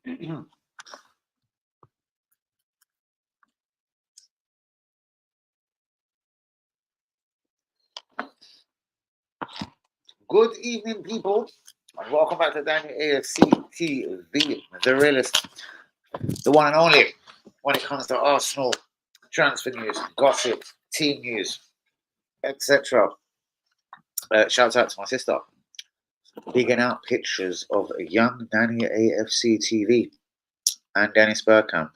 Good evening, people, and welcome back to Daniel AFC TV, the realist, the one and only when it comes to Arsenal transfer news, gossip, team news, etc. Shout out to my sister, digging out pictures of young Daniel AFC TV and Dennis Bergkamp.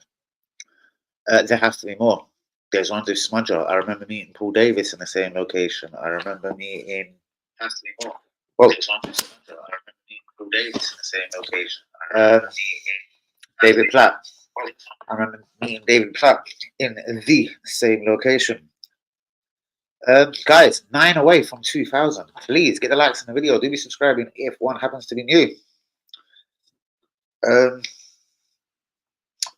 There has to be more. There's one to Smudger. I remember meeting Paul Davis in the same location. I remember meeting. Has to be more. Well, there's one to Smudger. I remember meeting Paul Davis in the same location. David Platt. I remember meeting David Platt in the same location. Guys, 9 away from 2,000. Please get the likes on the video. Do be subscribing if one happens to be new.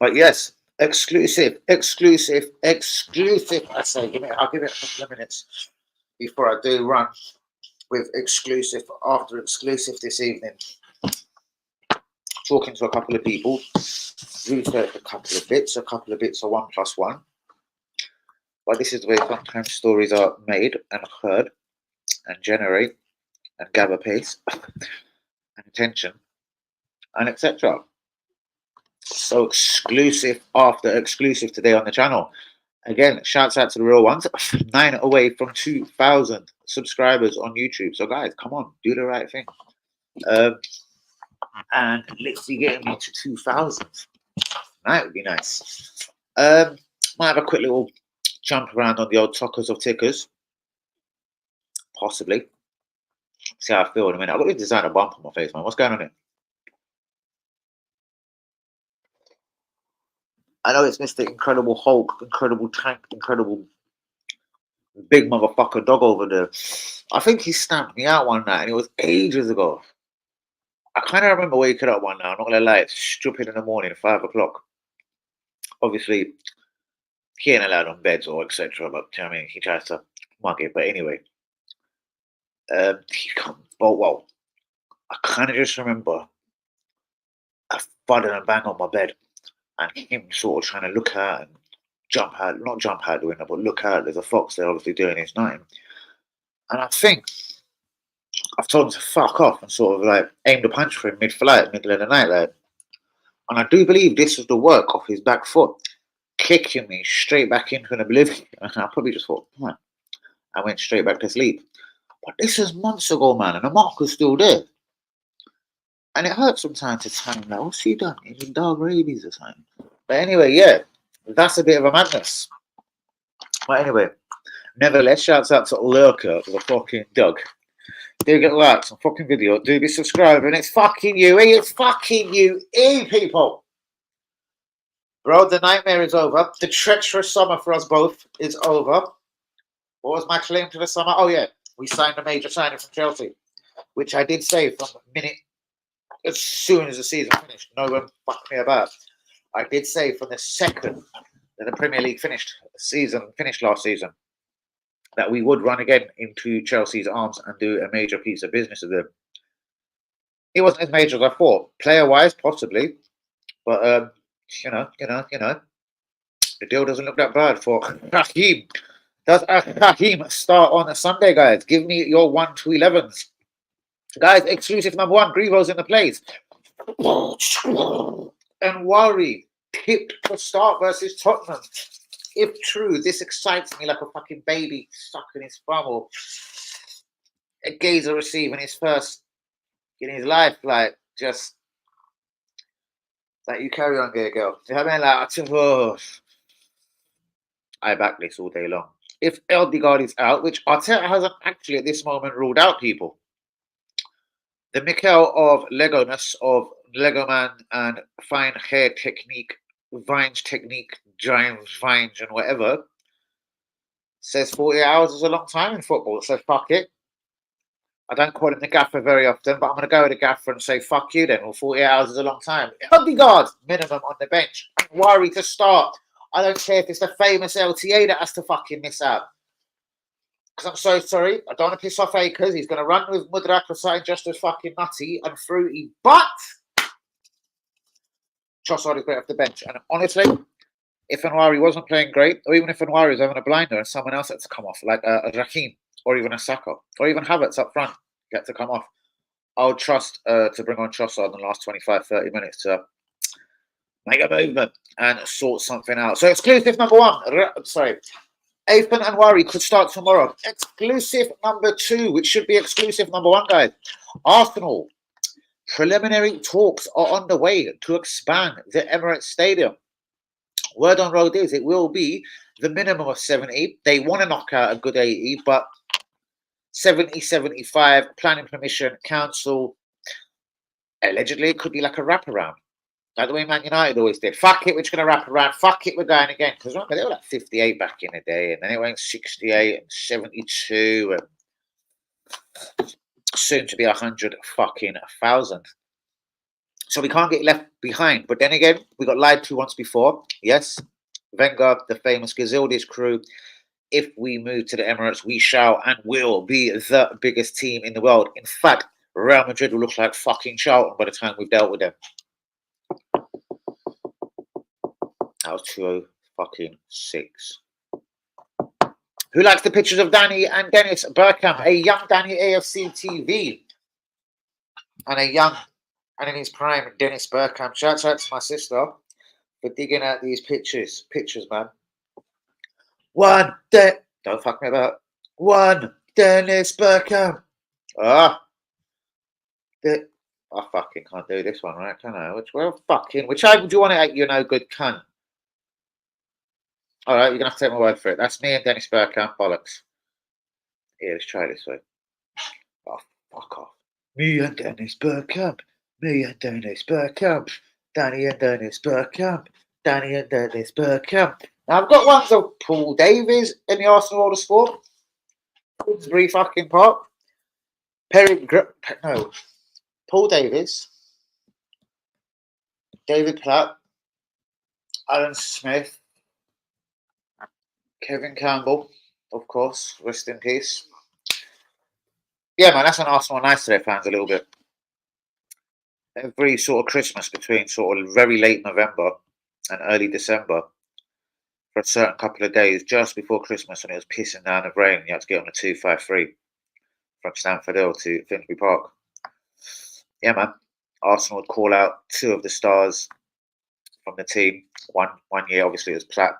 But yes, exclusive. I say, I'll give it a couple of minutes before I do run with exclusive after exclusive this evening. Talking to a couple of people, research a couple of bits of 1+1. But this is the way sometimes stories are made and heard and generate and gather pace and attention and etc. So exclusive after exclusive today on the channel. Again, shouts out to the real ones. 9 away from 2,000 subscribers on YouTube. So guys, come on, do the right thing. And let's see getting me to 2,000. That would be nice. Might have a quick little jump around on the old Tockers of Tickers. Possibly. See how I feel in a minute. I've got this designer bump on my face, man. What's going on here? I know it's Mr. Incredible Hulk, Incredible Tank, Incredible Big Motherfucker Dog over there. I think he stamped me out one night, and it was ages ago. I kind of remember waking up one night. I'm not going to lie, it's stupid in the morning, 5 o'clock. Obviously, he ain't allowed on beds or etc. But I mean, he tries to mug it. But anyway, he come. Well, I kind of just remember a thud and a bang on my bed, and him sort of trying to look out and not jump out the window, but look out. There's a fox there, obviously doing his night. And I think I've told him to fuck off and sort of like aimed a punch for him mid-flight, middle of the night, like. And I do believe this was the work of his back foot, kicking me straight back into an oblivion. And I probably just thought, I went straight back to sleep. But this is months ago, man, and the mark was still there. And it hurts from time to time. Like, what's he done? Any dog rabies or something? But anyway, yeah, that's a bit of a madness. But anyway, nevertheless, shouts out to Lurker, the fucking dog. Do get likes on fucking video. Do be subscribing. It's fucking you. It's fucking you, people. Bro, the nightmare is over. The treacherous summer for us both is over. What was my claim to the summer? Oh, yeah. We signed a major signing from Chelsea, which I did say from the minute as soon as the season finished. No one fucked me about. I did say from the second that the Premier League finished last season, that we would run again into Chelsea's arms and do a major piece of business with them. It wasn't as major as I thought. Player-wise, possibly. But, you know, the deal doesn't look that bad for Raheem. Does Raheem start on a Sunday, guys? Give me your 1-11s. Guys, exclusive number 1, Grivo's in the place. And Worry tipped to start versus Tottenham. If true, this excites me like a fucking baby sucking his thumb or a geezer receiving his first in his life. Like, just like, you carry on, gay girl. Do you know what I mean? Like, I back this all day long. If Eldegaard is out, which Arteta hasn't actually at this moment ruled out, people, the Mikel of Lego-ness, of Lego Man and fine hair technique, Vines technique, Giants, Vines, and whatever, says 40 hours is a long time in football. So fuck it. I don't call him the gaffer very often, but I'm going to go with the gaffer and say fuck you then. Well, 40 hours is a long time. Eldegaard, minimum on the bench. Worry to start. I don't care if it's the famous LTA that has to fucking miss out. Because I'm so sorry. I don't want to piss off Akers. He's going to run with Mudrak or something just as fucking nutty and fruity. But Trossard is great off the bench. And honestly, if Nwaneri wasn't playing great, or even if Nwaneri was having a blinder and someone else had to come off, like a Raheem, or even a Saka, or even Havertz up front, get to come off, I would trust to bring on Trossard in the last 25, 30 minutes to make a movement and sort something out. So exclusive number one, sorry, Ethan and Nwaneri could start tomorrow. Exclusive number two, which should be exclusive number one, guys. Arsenal, preliminary talks are underway to expand the Emirates Stadium. Word on road is it will be the minimum of 70. They want to knock out a good 80, but 70, 75, planning permission, council. Allegedly, it could be like a wraparound. Like the way Man United always did. Fuck it, we're just going to wrap around. Fuck it, we're going again. Because remember, they were like 58 back in the day. And then it went 68 and 72 and soon to be 100 fucking thousand. So we can't get left behind. But then again, we got lied to once before. Yes, Wenger, the famous Gazildes crew. If we move to the Emirates, we shall and will be the biggest team in the world. In fact, Real Madrid will look like fucking Charlton by the time we've dealt with them. That was 206. Who likes the pictures of Danny and Dennis Bergkamp? A young Danny AFC TV. And a young, and in his prime, Dennis Bergkamp. Shouts out to my sister for digging out these pictures. Pictures, man. One, don't fuck me about. One, Dennis Bergkamp. I fucking can't do this one, right? Can I? Which eye would you want it at, you no good cunt? All right, you're gonna have to take my word for it. That's me and Dennis Bergkamp, bollocks. Here, let's try this way. Oh, fuck off. Me and Dennis Bergkamp. Me and Dennis Bergkamp. Danny and Dennis Bergkamp. Danny and Dennis Bergkamp. Now, I've got ones of Paul Davies in the Arsenal World of Sport. Finsbury fucking Park. Paul Davies. David Platt. Alan Smith. Kevin Campbell, of course. Rest in peace. Yeah, man, that's an Arsenal nice to their fans a little bit. Every sort of Christmas between sort of very late November and early December, for a certain couple of days just before Christmas when it was pissing down with rain, you had to get on the 253 from Stamford Hill to Finsbury Park. Yeah, man. Arsenal would call out two of the stars from the team. One year, obviously, it was Platt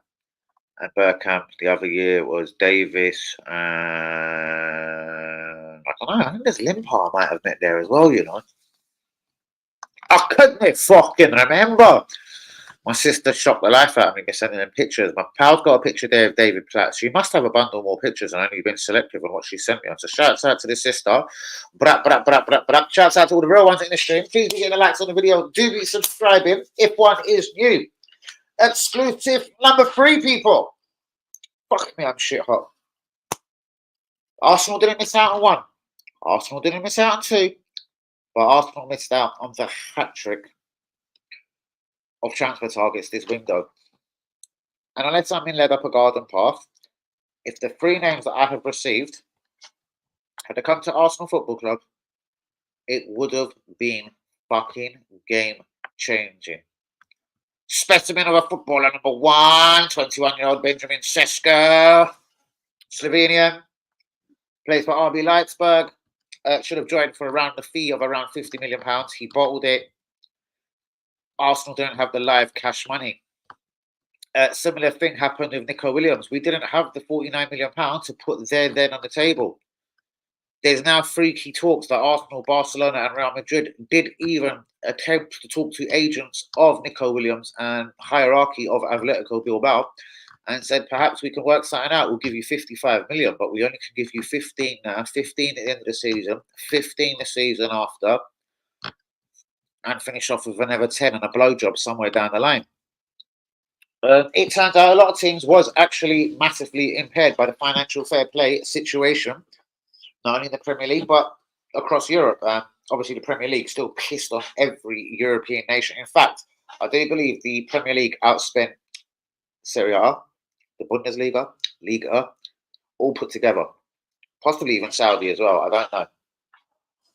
and Bergkamp. The other year was Davis and I don't know. I think there's Limpar might have met there as well, you know. I couldn't fucking remember. My sister shocked the life out of me by sending them pictures. My pal's got a picture there of David Platt. She must have a bundle more pictures and only been selective on what she sent me. So shouts out to the sister. Shouts out to all the real ones in the stream. Please be getting the likes on the video. Do be subscribing if one is new. Exclusive number 3, people. Fuck me, I'm shit hot. Arsenal didn't miss out on 1. Arsenal didn't miss out on 2. But Arsenal missed out on the hat-trick of transfer targets this window. And unless I'm led up a garden path, if the 3 names that I have received had to come to Arsenal Football Club, it would have been fucking game-changing. Specimen of a footballer, number 1, 21-year-old Benjamin Sesko, Slovenian, plays for RB Leipzig. Should have joined for around the fee of around £50 million. He bottled it. Arsenal don't have the live cash money. Similar thing happened with Nico Williams. We didn't have the £49 million to put there then on the table. There's now freaky talks that Arsenal, Barcelona and Real Madrid did even attempt to talk to agents of Nico Williams and hierarchy of Atletico Bilbao and said, perhaps we can work something out. We'll give you 55 million, but we only can give you 15 now, 15 at the end of the season, 15 the season after, and finish off with another 10 and a blowjob somewhere down the line. It turns out a lot of teams was actually massively impaired by the financial fair play situation, not only in the Premier League, but across Europe. Obviously, the Premier League still pissed on every European nation. In fact, I do believe the Premier League outspent Serie A, the Bundesliga, Liga, all put together. Possibly even Saudi as well. I don't know.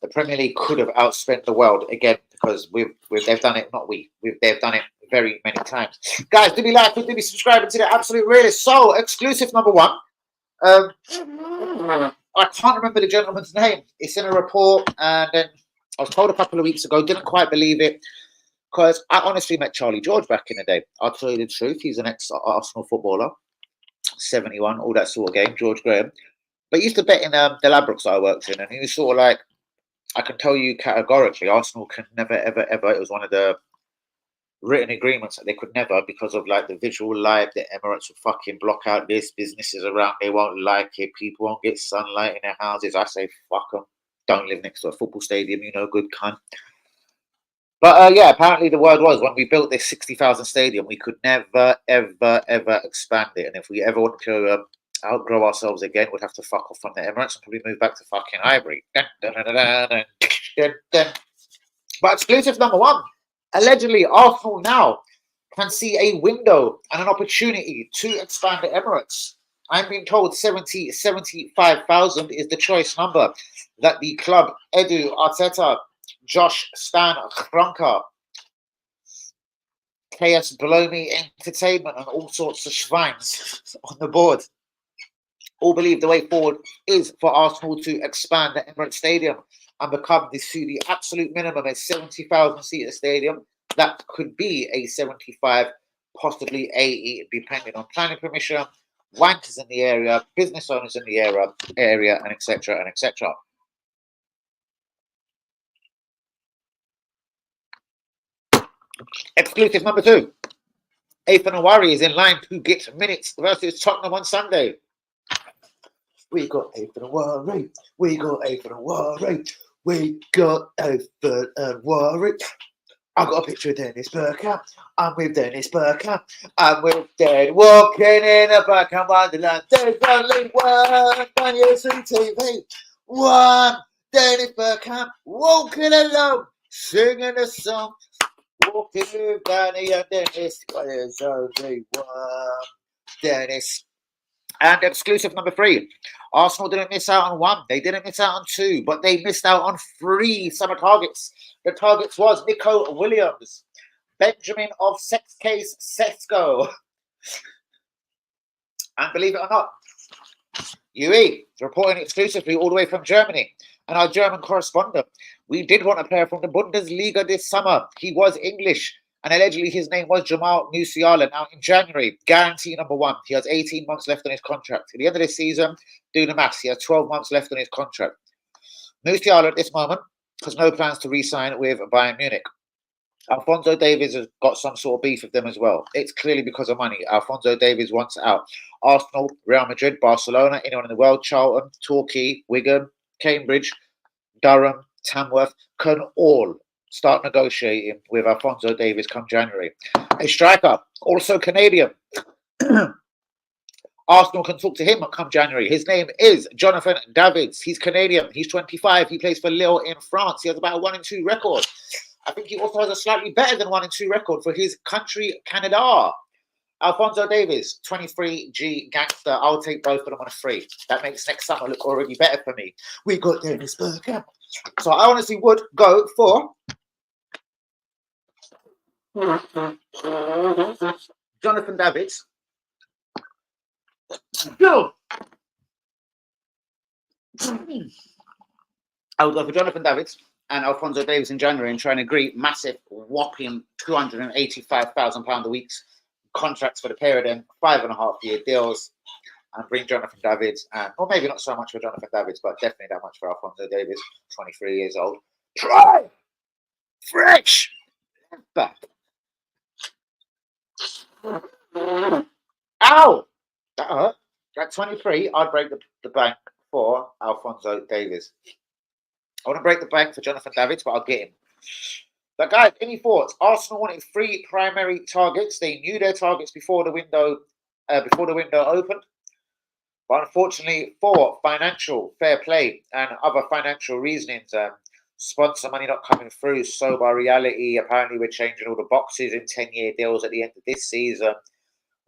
The Premier League could have outspent the world again because they've done it. Not we. They've done it very many times. Guys, do be like, do be subscribing to the Absolute Realist. So, exclusive number one. I can't remember the gentleman's name. It's in a report, and then I was told a couple of weeks ago, didn't quite believe it, because I honestly met Charlie George back in the day. I'll tell you the truth. He's an ex-Arsenal footballer, 71, all that sort of game, George Graham. But he used to bet in the Labrooks I worked in, and he was sort of like, I can tell you categorically, Arsenal can never, ever, ever. It was one of the written agreements that they could never, because of like the visual light, the Emirates will fucking block out this, businesses around, they won't like it, people won't get sunlight in their houses. I say, fuck them. Don't live next to a football stadium, you know, good cunt. But yeah, apparently the word was when we built this 60,000 stadium, we could never, ever, ever expand it. And if we ever want to outgrow ourselves again, we'd have to fuck off from the Emirates and probably move back to fucking Ivory. But exclusive number one. Allegedly, Arsenal now can see a window and an opportunity to expand the Emirates. I'm being told 75,000 is the choice number that the club, Edu, Arteta, Josh, Stan, Kroenke, KS Blomi Entertainment, and all sorts of schweins on the board all believe the way forward is for Arsenal to expand the Emirates Stadium and become this to the absolute minimum, a 70,000 seater stadium. That could be a 75, possibly 80, depending on planning permission, wankers in the area, business owners in the area, and etc. and etc. Exclusive number two. Nwaneri is in line to get minutes versus Tottenham on Sunday. We got Nwaneri. We got Nwaneri. We got Nwaneri. I've got a picture of Dennis Bergkamp. I'm with Dennis Bergkamp. I'm with Dead walking in a Bergkamp Wonderland. There's only one you see TV. One Dennis Bergkamp walking alone, singing a song. Walking with Danny and Dennis. There's only one Dennis. And exclusive number three. Arsenal didn't miss out on one. They didn't miss out on two, but they missed out on three summer targets. The targets was Nico Williams, Benjamin of Sex Case Sesko. And believe it or not, UE reporting exclusively all the way from Germany. And our German correspondent, we did want a player from the Bundesliga this summer. He was English. And allegedly his name was Jamal Musiala. Now in January, guarantee number one. He has 18 months left on his contract. At the end of this season, do the maths. He has 12 months left on his contract. Musiala at this moment has no plans to re-sign with Bayern Munich. Alphonso Davies has got some sort of beef with them as well. It's clearly because of money. Alphonso Davies wants out. Arsenal, Real Madrid, Barcelona, anyone in the world, Charlton, Torquay, Wigan, Cambridge, Durham, Tamworth can all start negotiating with Alphonso Davies come January. A striker, also Canadian. Arsenal can talk to him come January. His name is Jonathan Davids. He's Canadian. He's 25. He plays for Lille in France. He has about a 1-2 record. I think he also has a slightly better than 1-2 record for his country, Canada. Alphonso Davies, 23G gangster. I'll take both of them on a free. That makes next summer look already better for me. We got Dennis Bergkamp. So I honestly would go for Jonathan Davids. Go! I would go for Jonathan Davids and Alphonso Davies in January and try and agree massive, whopping £285,000 a week contracts for the pair of them, 5.5-year deals, and bring Jonathan Davids, and or maybe not so much for Jonathan Davids, but definitely that much for Alphonso Davies, 23 years old. Try! Fresh! Back. Ow! That hurt. At 23, I'd break the bank for Alphonso Davies. I want to break the bank for Jonathan Davids, but I'll get him. But guys, any thoughts? Arsenal wanted 3 primary targets. They knew their targets before the window opened. But unfortunately, for financial fair play and other financial reasonings, sponsor money not coming through, sober reality, apparently we're changing all the boxes in 10-year deals at the end of this season.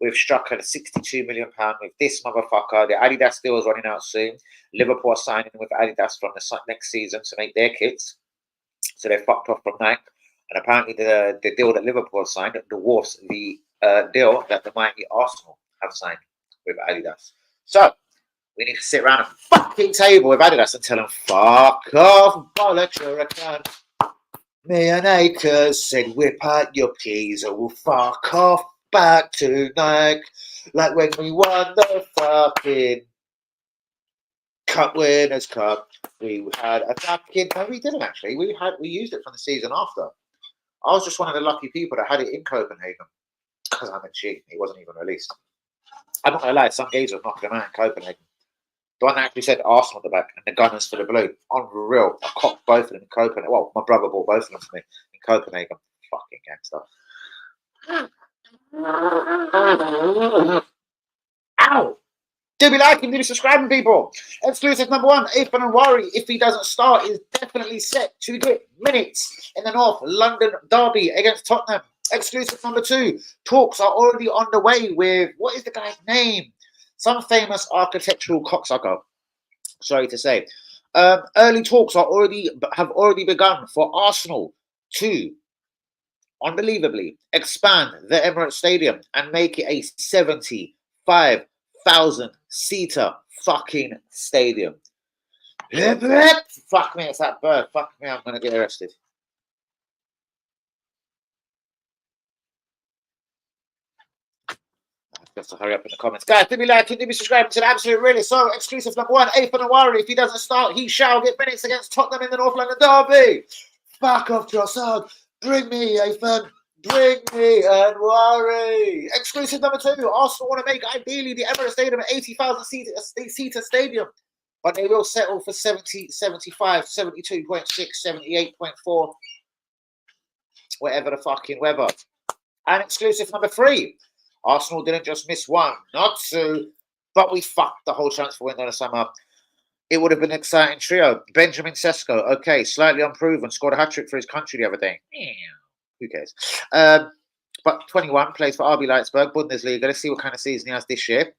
We've struck a £62 million with this motherfucker. The Adidas deal is running out soon. Liverpool are signing with Adidas from the next season to make their kits. So they're fucked off from Nike. And apparently the deal that Liverpool signed dwarfs the deal that the mighty Arsenal have signed with Adidas. So we need to sit around a fucking table with Adidas and tell them, fuck off, bollocks, you're a cunt. Me and Akers said, whip out your keys or we'll fuck off back to Nike. Like when we won the fucking Cup Winners' Cup. We had a fucking... No, we didn't actually. We used it from the season after. I was just one of the lucky people that had it in Copenhagen. Because I'm a G. It wasn't even released. I'm not going to lie, some gays have knocked them out in Copenhagen. The one that actually said Arsenal at the back and the Gunners for the blue. Unreal. I copped both of them in Copenhagen. Well, my brother bought both of them for me in Copenhagen. Fucking gangster. Ow! Do be liking, do be subscribing, people. Exclusive number 1, Nwaneri, if he doesn't start, is definitely set to get minutes in the North London derby against Tottenham. Exclusive number 2, talks are already on the way with, what is the guy's name? Some famous architectural cocksucker. Sorry to say. Early talks have already begun for Arsenal to, unbelievably, expand the Emirates Stadium and make it a 75,000-seater fucking stadium. Fuck me, it's that bird. Fuck me, I'm going to get arrested. Just to hurry up in the comments. Guys, do be liking, do be subscribing to the absolute really. So, exclusive number 1, Nwaneri. If he doesn't start, he shall get minutes against Tottenham in the North London derby. Fuck off, Trossard. Bring me, Ethan. Bring me Nwaneri. Exclusive number 2, Arsenal want to make ideally the Emirates Stadium an 80,000-seater stadium. But they will settle for 70, 75, 72.6, 78.4. Whatever the fucking weather. And exclusive number 3, Arsenal didn't just miss 1, not 2, but we fucked the whole transfer window in the summer. It would have been an exciting trio. Benjamin Sesko, okay, slightly unproven, scored a hat-trick for his country the other day. Who cares? But 21, plays for RB Leipzig, Bundesliga. Let's see what kind of season he has this year.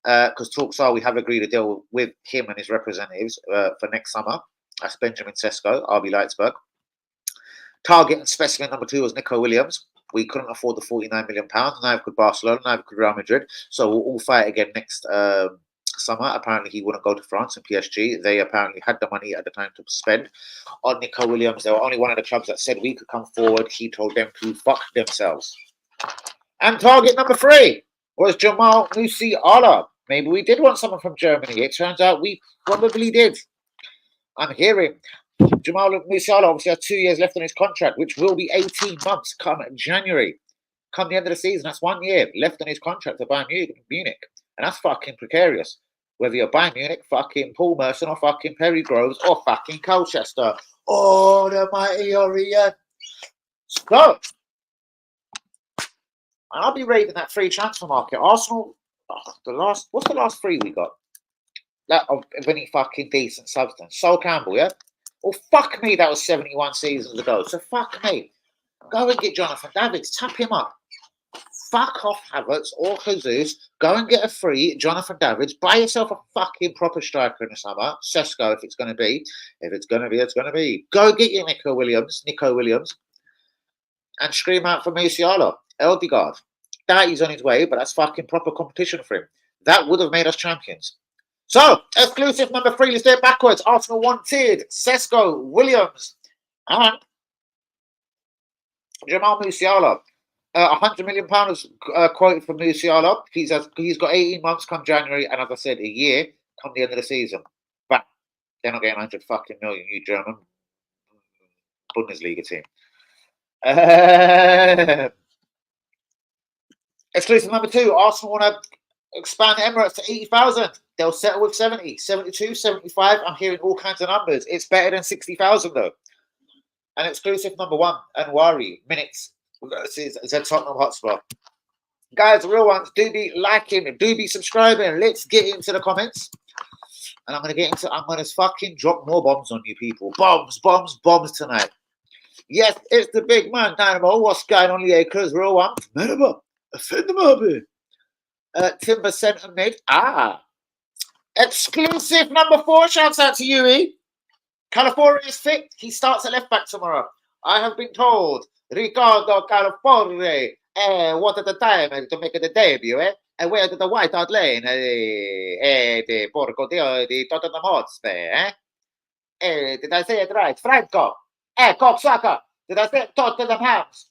Because talks are we have agreed a deal with him and his representatives for next summer. That's Benjamin Sesko, RB Leipzig. Target and specimen number 2 was Nico Williams. We couldn't afford the £49 million. Neither could Barcelona, neither could Real Madrid. So we'll all fight again next summer. Apparently, he wouldn't go to France and PSG. They apparently had the money at the time to spend on Nico Williams. They were only one of the clubs that said we could come forward. He told them to fuck themselves. And target number 3 was Jamal Musiala. Maybe we did want someone from Germany. It turns out we probably did. I'm hearing Jamal Musiala obviously has 2 years left on his contract, which will be 18 months come January. Come the end of the season, that's 1 year left on his contract to Bayern Munich. And that's fucking precarious. Whether you're Bayern Munich, fucking Paul Merson, or fucking Perry Groves, or fucking Colchester. Oh, the mighty Orient. So, I'll be rating that free transfer market. Arsenal, what's the last 3 we got? That of any fucking decent substance. Sol Campbell, yeah? Well, fuck me, that was 71 seasons ago. So fuck me. Go and get Jonathan Davids. Tap him up. Fuck off Havertz or Jesus. Go and get a free Jonathan Davids. Buy yourself a fucking proper striker in the summer. Sesko, if it's going to be. If it's going to be, it's going to be. Go get your Nico Williams. And scream out for Musiala. Eldegaard. That he's on his way, but that's fucking proper competition for him. That would have made us champions. So, exclusive number 3, let's do it backwards. Arsenal wanted Sesko, Williams, and Jamal Musiala. £100 million quoted for Musiala. He's got 18 months come January, and as I said, a year come the end of the season. But they're not getting 100 fucking million, you German Bundesliga team. Exclusive number 2, Arsenal want to expand Emirates to 80,000. They'll settle with 70, 72, 75. I'm hearing all kinds of numbers. It's better than 60,000 though. And exclusive number 1, Nwaneri, minutes versus Tottenham Hotspur. Guys, the real ones, do be liking, do be subscribing. Let's get into the comments. And I'm going to fucking drop more bombs on you people. Bombs tonight. Yes, it's the big man, Dynamo. What's going on, Lakers? Real one. Merhaba. Efendim abi. Timber centre mid. Exclusive number 4. Shouts out to Yui. California is fit. He starts at left back tomorrow. I have been told Ricardo California. What at the time to make the debut, eh? And where did the White Hart Lane? The Porco di Tottenham Hotspur, eh? Did I say it right? Franco. Cocksucker. Did I say Tottenham Hams?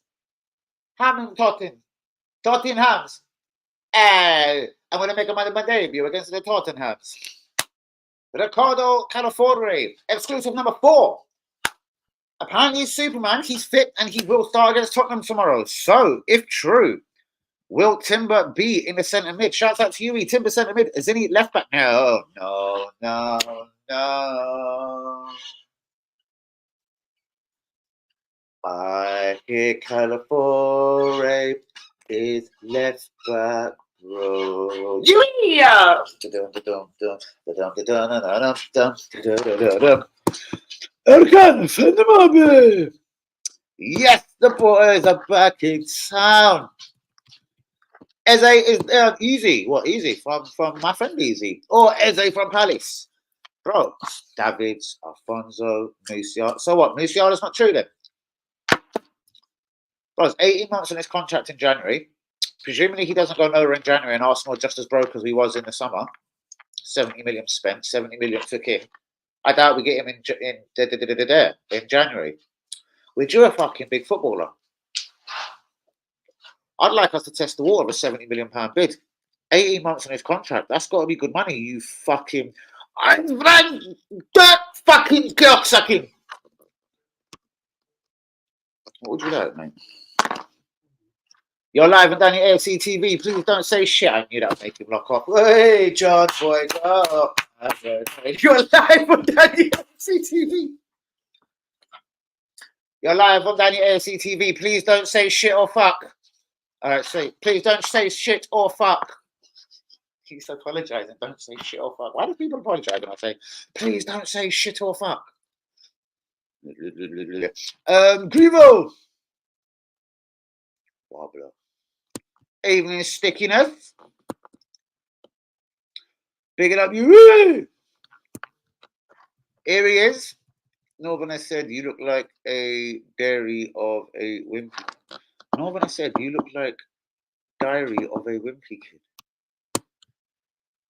Tottenham. Tottenhams. I'm going to make my debut against the Tottenhams. Ricardo California. Exclusive number 4. Apparently he's Superman, he's fit, and he will start against Tottenham tomorrow. So, if true, will Timber be in the centre mid? Shouts out to you, Timber centre mid. Zinni left back? No. I hear California is left back row. Yeah! Yes, the boys are back in town. Eze is easy. What easy? From my friend Easy. Or Eze from Palace. Bro, Davids, Alfonso, Musiala. So what? Musiala's not true then? Bro, it's 18 months on his contract in January. Presumably he doesn't go nowhere in January and Arsenal are just as broke as we was in the summer. 70 million spent, 70 million took in. I doubt we get him in January. We're due a fucking big footballer. I'd like us to test the water of a £70 million bid. 18 months on his contract. That's got to be good money, you fucking... that fucking cocksucking! What would you like, mate? You're live on Danny AFC TV. Please don't say shit. I knew that would make him lock off. Hey, John, boy. Oh, you're live on Danny AFC TV. You're live on Danny AFC TV. Please don't say shit or fuck. All right, so please don't say shit or fuck. He's apologizing. Don't say shit or fuck. Why do people apologize when I say, please don't say shit or fuck? Grivo. Wobbler. Evening stickiness. Big it up, you. Here he is. Northerner said, you look like a dairy of a wimpy. Northerner said, you look like diary of a wimpy kid.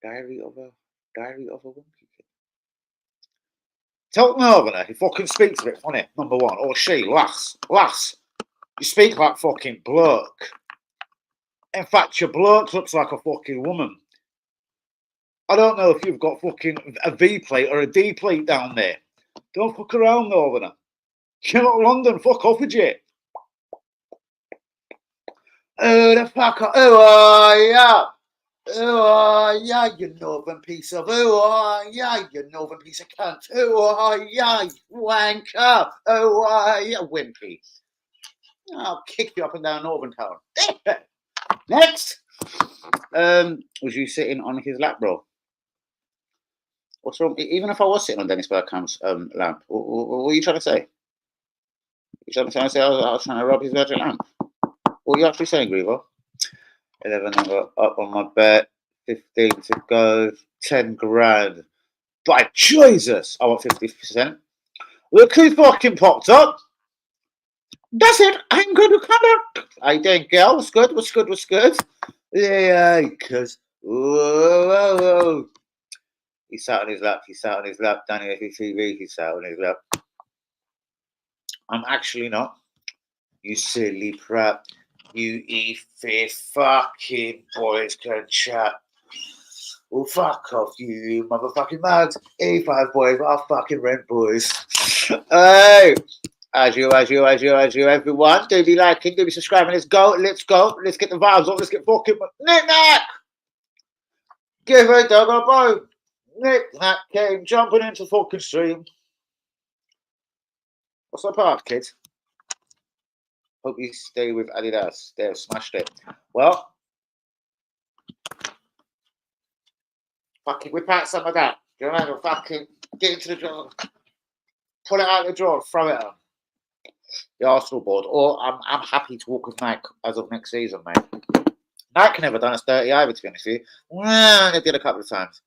Diary of a wimpy kid. Tell Northerner, he fucking speaks a bit funny, number one. Or she, lass. You speak like fucking bloke. In fact, your bloke looks like a fucking woman. I don't know if you've got fucking a V plate or a D plate down there. Don't fuck around, Northerner. You're not London, fuck off with you. Oh, the fucker. Oh, yeah. Oh, yeah, you northern piece of. Oh, yeah, you northern piece of cunt. Oh, yeah, wanker. Oh, yeah, wimpy. I'll kick you up and down Northern Town. Next. Was you sitting on his lap, bro? What's wrong? Even if I was sitting on Dennis Bergkamp's lamp, what are you trying to say? You trying to say I was trying to rob his virgin lamp? What are you actually saying, Grievo? 11 up on my bet, 15 to go, 10 grand. By Jesus, I want 50%. Look who fucking popped up. That's it. I'm good to come up. How you doing, girl? What's good? Yeah, because whoa. He sat on his lap. Danny TV, he sat on his lap. I'm actually not. You silly prat. You E5 fucking boys can chat. Well, fuck off, you motherfucking mugs. E5 boys are fucking rent boys. Hey, as you, everyone. Do be liking, do be subscribing. Let's go. Let's get the vibes on. Let's get fucking knick-knack. Give a double bone. Knick-knack came jumping into fucking stream. What's up, part, kids? Hope you stay with Adidas. They've smashed it. Well, fucking whip out some of that. You know, fucking get into the drawer, pull it out of the drawer, throw it on the Arsenal board. Or I'm happy to walk with Nike as of next season, mate. Nike never done us dirty either, to be honest with you. Well, they did a couple of times.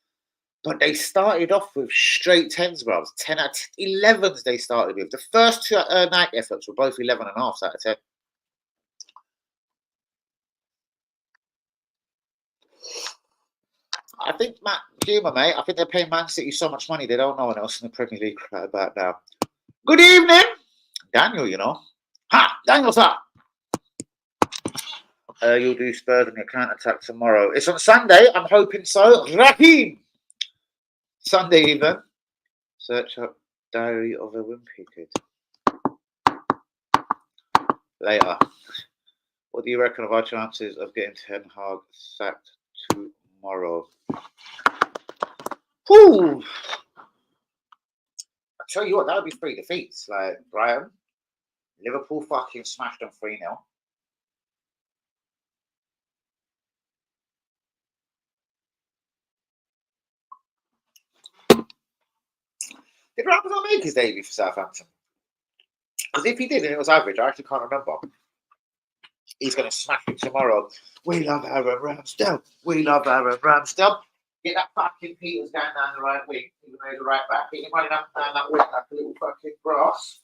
But they started off with straight 10s, bruv. 10 out of 11s they started with. The first two night efforts were both 11.5 out of 10. I think Matt Humour, mate. I think they're paying Man City so much money they don't know one else in the Premier League right about now. Good evening, Daniel. You know, ha, Daniel, sir. You'll do Spurs on your counter attack tomorrow. It's on Sunday. I'm hoping so. Raheem. Sunday even. Search up Diary of a Wimpy Kid. Later. What do you reckon of our chances of getting Ten Hag sacked tomorrow? Whew. I tell you what, that would be 3 defeats. Like Brighton, Liverpool fucking smashed them 3-0. Did Ramsdale make his debut for Southampton? Because if he did and it was average, I actually can't remember. He's going to smash it tomorrow. We love Aaron Ramsdale. We love Aaron Ramsdale. Get that fucking Peters down the right wing. Even though he's the right back. Get him running up and down that wing like a little fucking grass.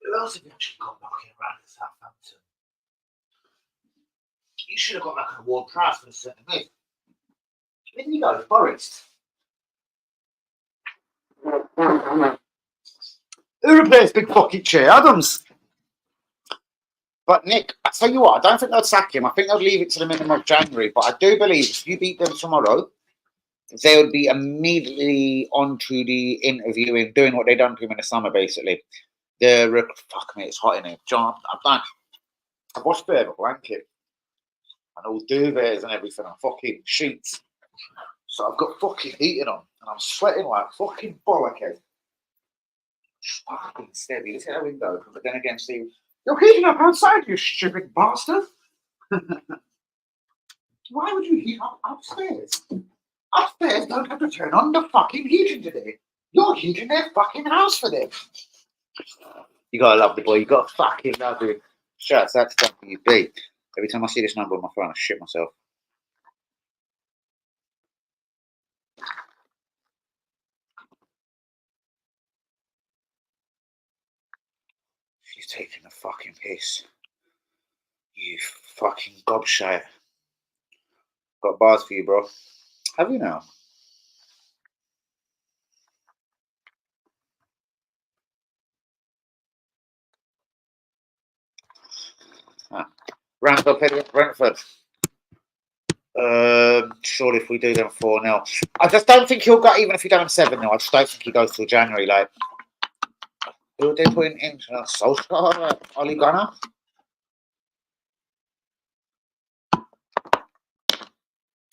Who else have you actually got knocking around at Southampton? You should have got like an award prize for the centre mid. Where did he go? Forest. Who replaced Big Fucking Che Adams? But Nick, I tell you what, I don't think they'll sack him. I think they'll leave it to the minimum of January. But I do believe if you beat them tomorrow, they would be immediately onto the interviewing, doing what they done to him in the summer, basically. Fuck me, it's hot in here. John, I've watched a bit of a blanket. And all duvets and everything, and fucking sheets. So I've got fucking heating on, and I'm sweating like fucking bollockhead. Fucking steady. Let's hit that window. But then again, Steve, you're heating up outside, you stupid bastard. Why would you heat up upstairs? Upstairs don't have to turn on the fucking heating today. You're heating their fucking house for them. You gotta love the boy. You gotta fucking love him. Shouts out to WB. Every time I see this number on my phone, I shit myself. She's taking a fucking piss. You fucking gobshite. Got bars for you, bro. Have you now? Ramsdale Petty at Brentford. Surely if we do them 4-0. I just don't think he'll go, even if he done 7-0, I just don't think he goes till January. Like, who are they putting in? Solskjaer? Ole Gunnar?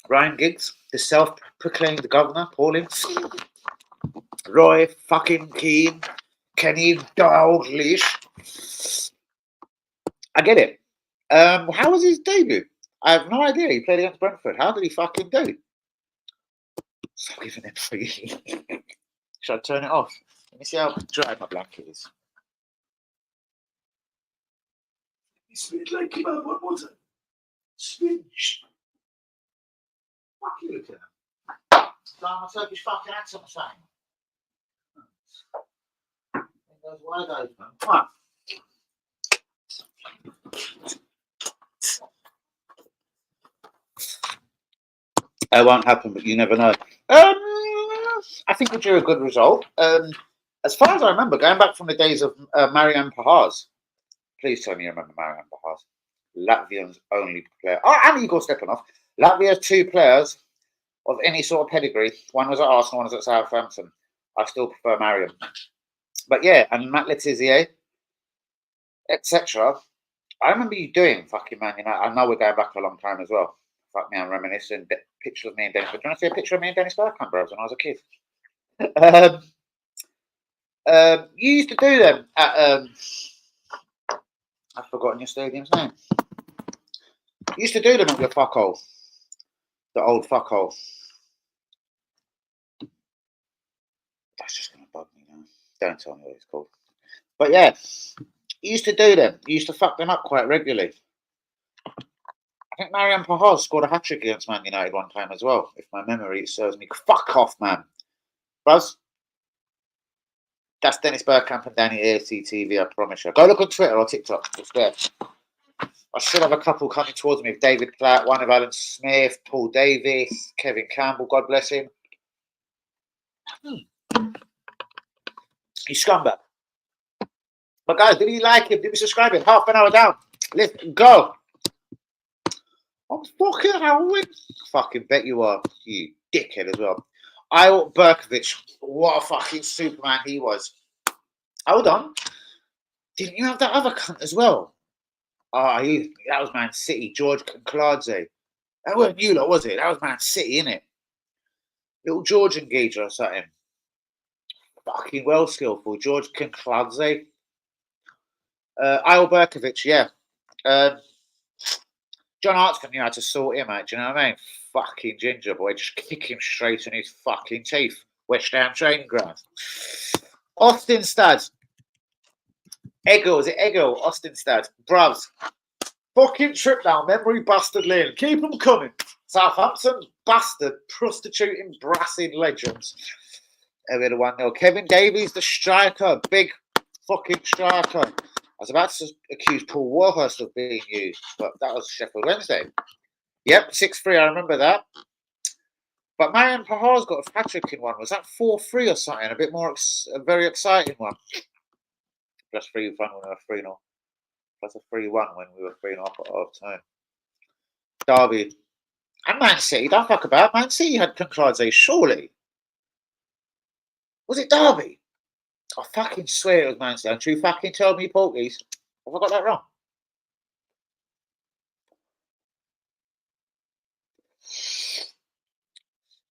Ryan Giggs, the self-proclaimed governor, Pauline. Roy fucking Keane. Kenny Dalglish. I get it. How was his debut? I have no idea. He played against Brentford. How did he fucking do? Stop giving him free. Should I turn it off? Let me see how dry my blanket is. He smells like kebab. What was it? Spinach. What are you looking at? My Turkish fucking accent or something. Those wide open. What? It won't happen, but you never know. I think we'll do a good result. As far as I remember, going back from the days of Marian Pahars. Please tell me you remember Marian Pahars. Latvia's only player. Oh, and Igor Stepanov. Latvia's 2 players of any sort of pedigree. One was at Arsenal, one was at Southampton. I still prefer Marian. But yeah, and Matt Letizia, etc. I remember you doing fucking Man United. I know we're going back a long time as well. Fuck me, I'm reminiscing. Pictures of me and Dennis. Do you want to see a picture of me and Dennis Bergkamp, bro, when I was a kid? You used to do them at I've forgotten your stadium's name. You used to do them at your fuckhole. The old fuckhole. That's just gonna bug me now. Don't tell me what it's called. But yeah, you used to do them. You used to fuck them up quite regularly. I think Marian Pahar scored a hat-trick against Man United one time as well, if my memory serves me. Fuck off, man. Buzz? That's Dennis Bergkamp and Danny AFC I promise you. Go look on Twitter or TikTok. It's there. I should have a couple coming towards me. David Platt, one of Alan Smith, Paul Davis, Kevin Campbell, God bless him. He's scumbag. But guys, did you like him? Did you subscribe him? Half an hour down. Let's go. I'm fucking howling. Fucking bet you are. You dickhead as well. Io Berkovic. What a fucking Superman he was. Hold on. Didn't you have that other cunt as well? That was Man City. George Kankladze. That wasn't you lot, was it? That was Man City, innit? Little George Engager or something. Fucking well skillful. George Kankladze. Io Berkovic, yeah. John Hartson knew how to sort him out, do you know what I mean? Fucking ginger boy, just kick him straight in his fucking teeth. West Ham training ground. Austinstad. Eggo, is it Eggo? Austinstad. Bruvs. Fucking trip down memory bastard lane. Keep them coming. Southampton bastard prostituting brassing legends. Every 1-0. Kevin Davies, the striker. Big fucking striker. I was about to accuse Paul Warhurst of being used, but that was Sheffield Wednesday. Yep, 6-3, I remember that. But Marian Pahar's got a hat-trick in one. Was that 4-3 or something? A bit more, a very exciting one. Plus 3-1 when we were 3-0. Plus a 3-1 when we were 3-0 at half-time. Derby. And Man City, don't fuck about. Man City had Kankladze, surely. Was it Derby? I fucking swear it was Man City. Don't you fucking tell me, Porkies. Have I got that wrong?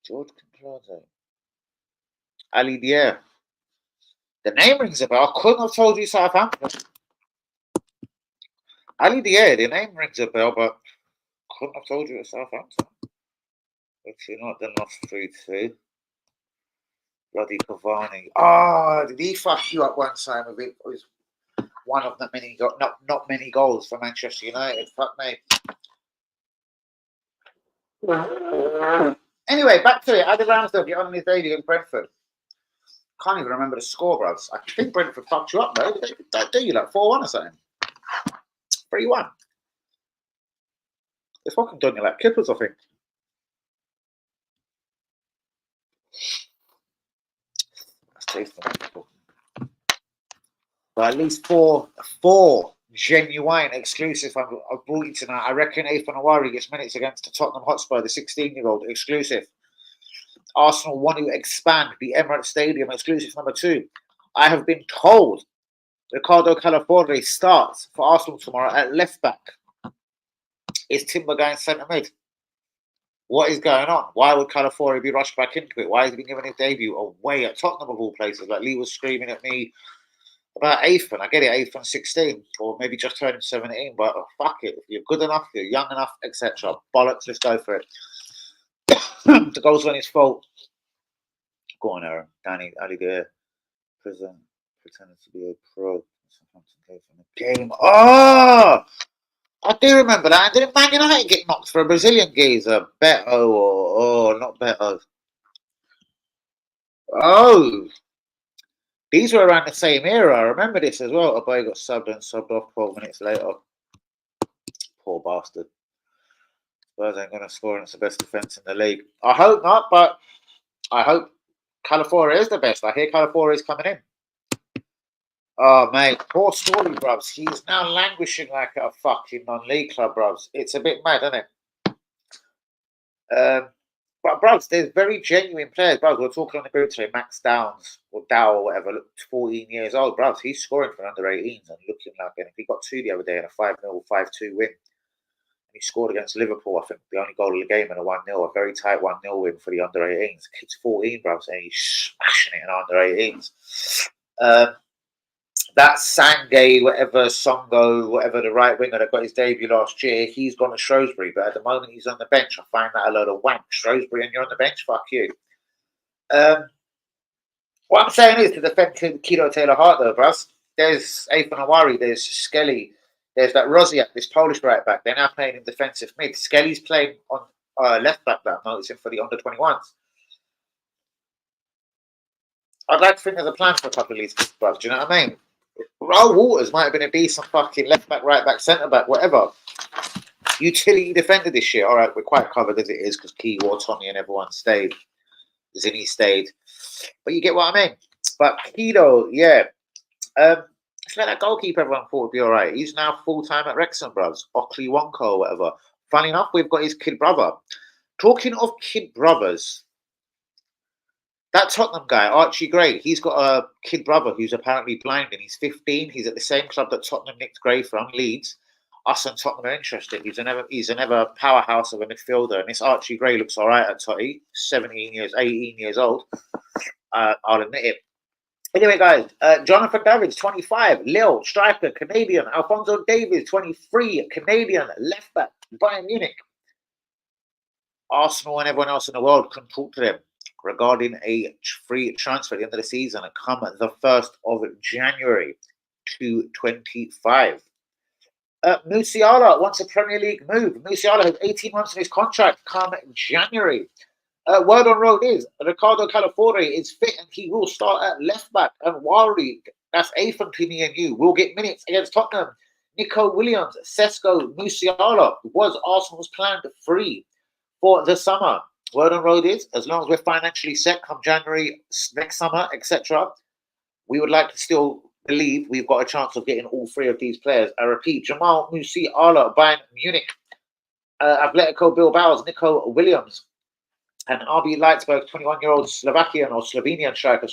George Kankladze. Ali Dier. The name rings a bell. I couldn't have told you Southampton. Ali Dier, the name rings a bell, but I couldn't have told you it's Southampton. Actually not, then lost 3-2. Bloody Cavani. Oh, did he fuck you up one time with it? It was one of the many, not many goals for Manchester United. Fuck me. Anyway, back to it. How did Ramsdale get on his debut against Brentford? Can't even remember the score, bros. I think Brentford fucked you up, though. They do you like 4-1 or something? 3-1. They fucking done you like Clippers, I think. But at least four genuine exclusive I've brought you tonight. I reckon Ethan Nwaneri gets minutes against the Tottenham Hotspur, the 16-year-old exclusive. Arsenal want to expand the Emirates Stadium, exclusive number 2. I have been told Ricardo Calafiore starts for Arsenal tomorrow at left back. Is Timber going centre mid? What is going on? Why would Calafiore be rushed back into it? Why has he been given his debut away at Tottenham of all places? Like Lee was screaming at me about Ethan. I get it, Ethan 16, or maybe just turning 17, but fuck it. If you're good enough, you're young enough, etc. Bollocks, let's go for it. The goals weren't his fault. Go on, Aaron. Danny Alligator. Pretended to be a pro. Game. Oh! I do remember that. And didn't Man United get knocked for a Brazilian geezer? Beto or not Beto. Oh! These were around the same era. I remember this as well. A boy got subbed and subbed off 12 minutes later. Poor bastard. Spurs ain't going to score and it's the best defence in the league. I hope not, but I hope Calafiore is the best. I hear Calafiore is coming in. Oh, mate. Poor story, bruvs. He's now languishing like a fucking non-league club, bruvs. It's a bit mad, isn't it? But, bruvs, there's very genuine players. Bruvs, we're talking on the group today. Max Downs or Dow or whatever, 14 years old. Bruvs, he's scoring for under 18s and looking like anything. He got 2 the other day in a 5-0, 5-2 win. He scored against Liverpool, I think, the only goal of the game in a 1-0, a very tight 1-0 win for the under-18s. The kid's 14, bruvs, and he's smashing it in under-18s. That Sangay, whatever, Songo, whatever, the right winger that got his debut last year, he's gone to Shrewsbury, but at the moment he's on the bench. I find that a load of wank. Shrewsbury and you're on the bench? Fuck you. What I'm saying is to defend Keto Taylor-Hart, though, bruvs, there's Ethan Nwaneri, there's Skelly, There's that Rosiak, this Polish right back. They're now playing in defensive mid. Skelly's playing on left back that I'm noticing for the under 21s. I'd like to think there's a plan for a couple of these kids, bruv. Do you know what I mean? Raul Waters might have been a decent fucking left back, right back, centre back, whatever. Utility defender this year. All right, we're quite covered as it is because Key, Tommy, and everyone stayed. Zinni stayed. But you get what I mean. But Kido, yeah. It's like that goalkeeper everyone thought would be all right. He's now full-time at Wrexham, bruvs. Ockley Wonko or whatever. Funny enough, we've got his kid brother. Talking of kid brothers, that Tottenham guy, Archie Gray, he's got a kid brother who's apparently blind and he's 15. He's at the same club that Tottenham nicked Gray from, Leeds. Us and Tottenham are interested. He's another powerhouse of a midfielder. And this Archie Gray looks all right at Totty. 18 years old. I'll admit it. Anyway, guys, Jonathan Davids, 25, Lille, striker, Canadian. Alphonso Davies, 23, Canadian, left back, Bayern Munich. Arsenal and everyone else in the world can talk to them regarding a free transfer at the end of the season and come the 1st of January 2025. Musiala wants a Premier League move. Musiala has 18 months in his contract come January. Word on road is Ricardo Calafiore is fit and he will start at left back. And Wari, that's Athan to me and you, will get minutes against Tottenham. Nico Williams, Sesko, Musiala was Arsenal's planned free for the summer. Word on road is, as long as we're financially set come January next summer, etc., we would like to still believe we've got a chance of getting all three of these players. I repeat, Jamal Musiala, Bayern Munich, Atletico Bilbao's Nico Williams, and RB Leipzig, 21-year-old Slovakian or Slovenian striker,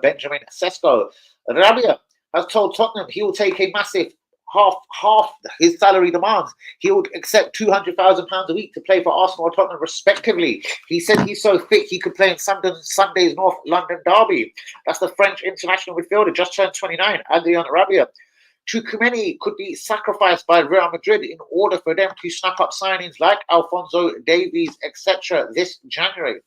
Benjamin Sesko. Rabia has told Tottenham he will take a massive half his salary demands. He would accept £200,000 a week to play for Arsenal or Tottenham respectively. He said he's so fit he could play in Sunday's North London derby. That's the French international midfielder, just turned 29, Adrian Rabia. Tchouaméni could be sacrificed by Real Madrid in order for them to snap up signings like Alphonso Davies, etc. this January.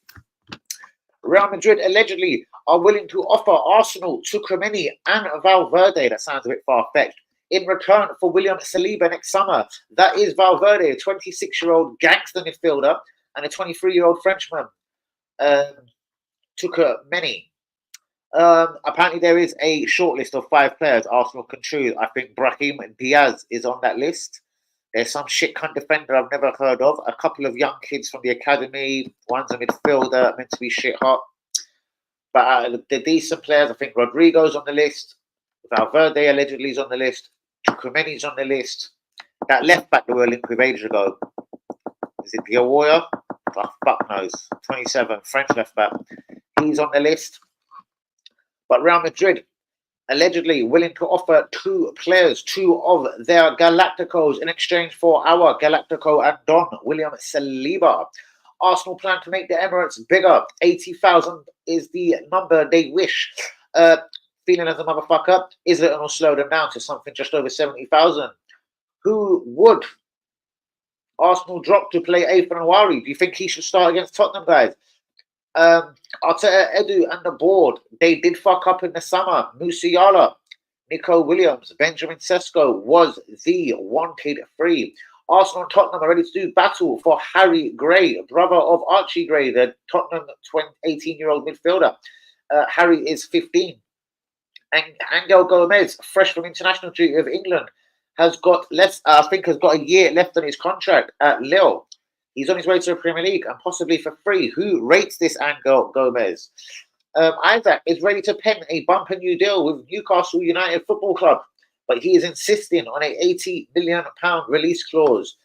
Real Madrid allegedly are willing to offer Arsenal Tchouaméni and Valverde. That sounds a bit far-fetched. In return for William Saliba next summer. That is Valverde, a 26-year-old gangster midfielder, and a 23-year-old Frenchman. Tchouaméni. Apparently there is a short list of 5 players Arsenal can choose. I think Brahim Diaz is on that list. There's some shit cunt defender I've never heard of. A couple of young kids from the academy. One's a midfielder, meant to be shit hot. But the decent players, I think Rodrigo's on the list. Valverde allegedly is on the list. Tchouaméni's on the list. That left back that we were linked with ages ago. Is it Diawara? Oh, fuck knows. 27, French left back. He's on the list. But Real Madrid allegedly willing to offer 2 players, 2 of their Galacticos in exchange for our Galactico and Don, William Saliba. Arsenal plan to make the Emirates bigger. 80,000 is the number they wish. Feeling as a motherfucker, Islington will slow them down to something just over 70,000. Who would Arsenal drop to play Athan Nwaneri? Do you think he should start against Tottenham, guys? Arteta, Edu, and the board, they did fuck up in the summer. Musiala, Nico Williams, Benjamin Sesko was the wanted free. Arsenal and Tottenham are ready to do battle for Harry Gray, brother of Archie Gray, the Tottenham 18-year-old midfielder. Harry is 15. And Angel Gomez, fresh from international duty of England, has got a year left on his contract at Lille. He's on his way to the Premier League and possibly for free. Who rates this Angel Gomez? Isaac is ready to pen a bumper new deal with Newcastle United Football Club, but he is insisting on a £80 million release clause.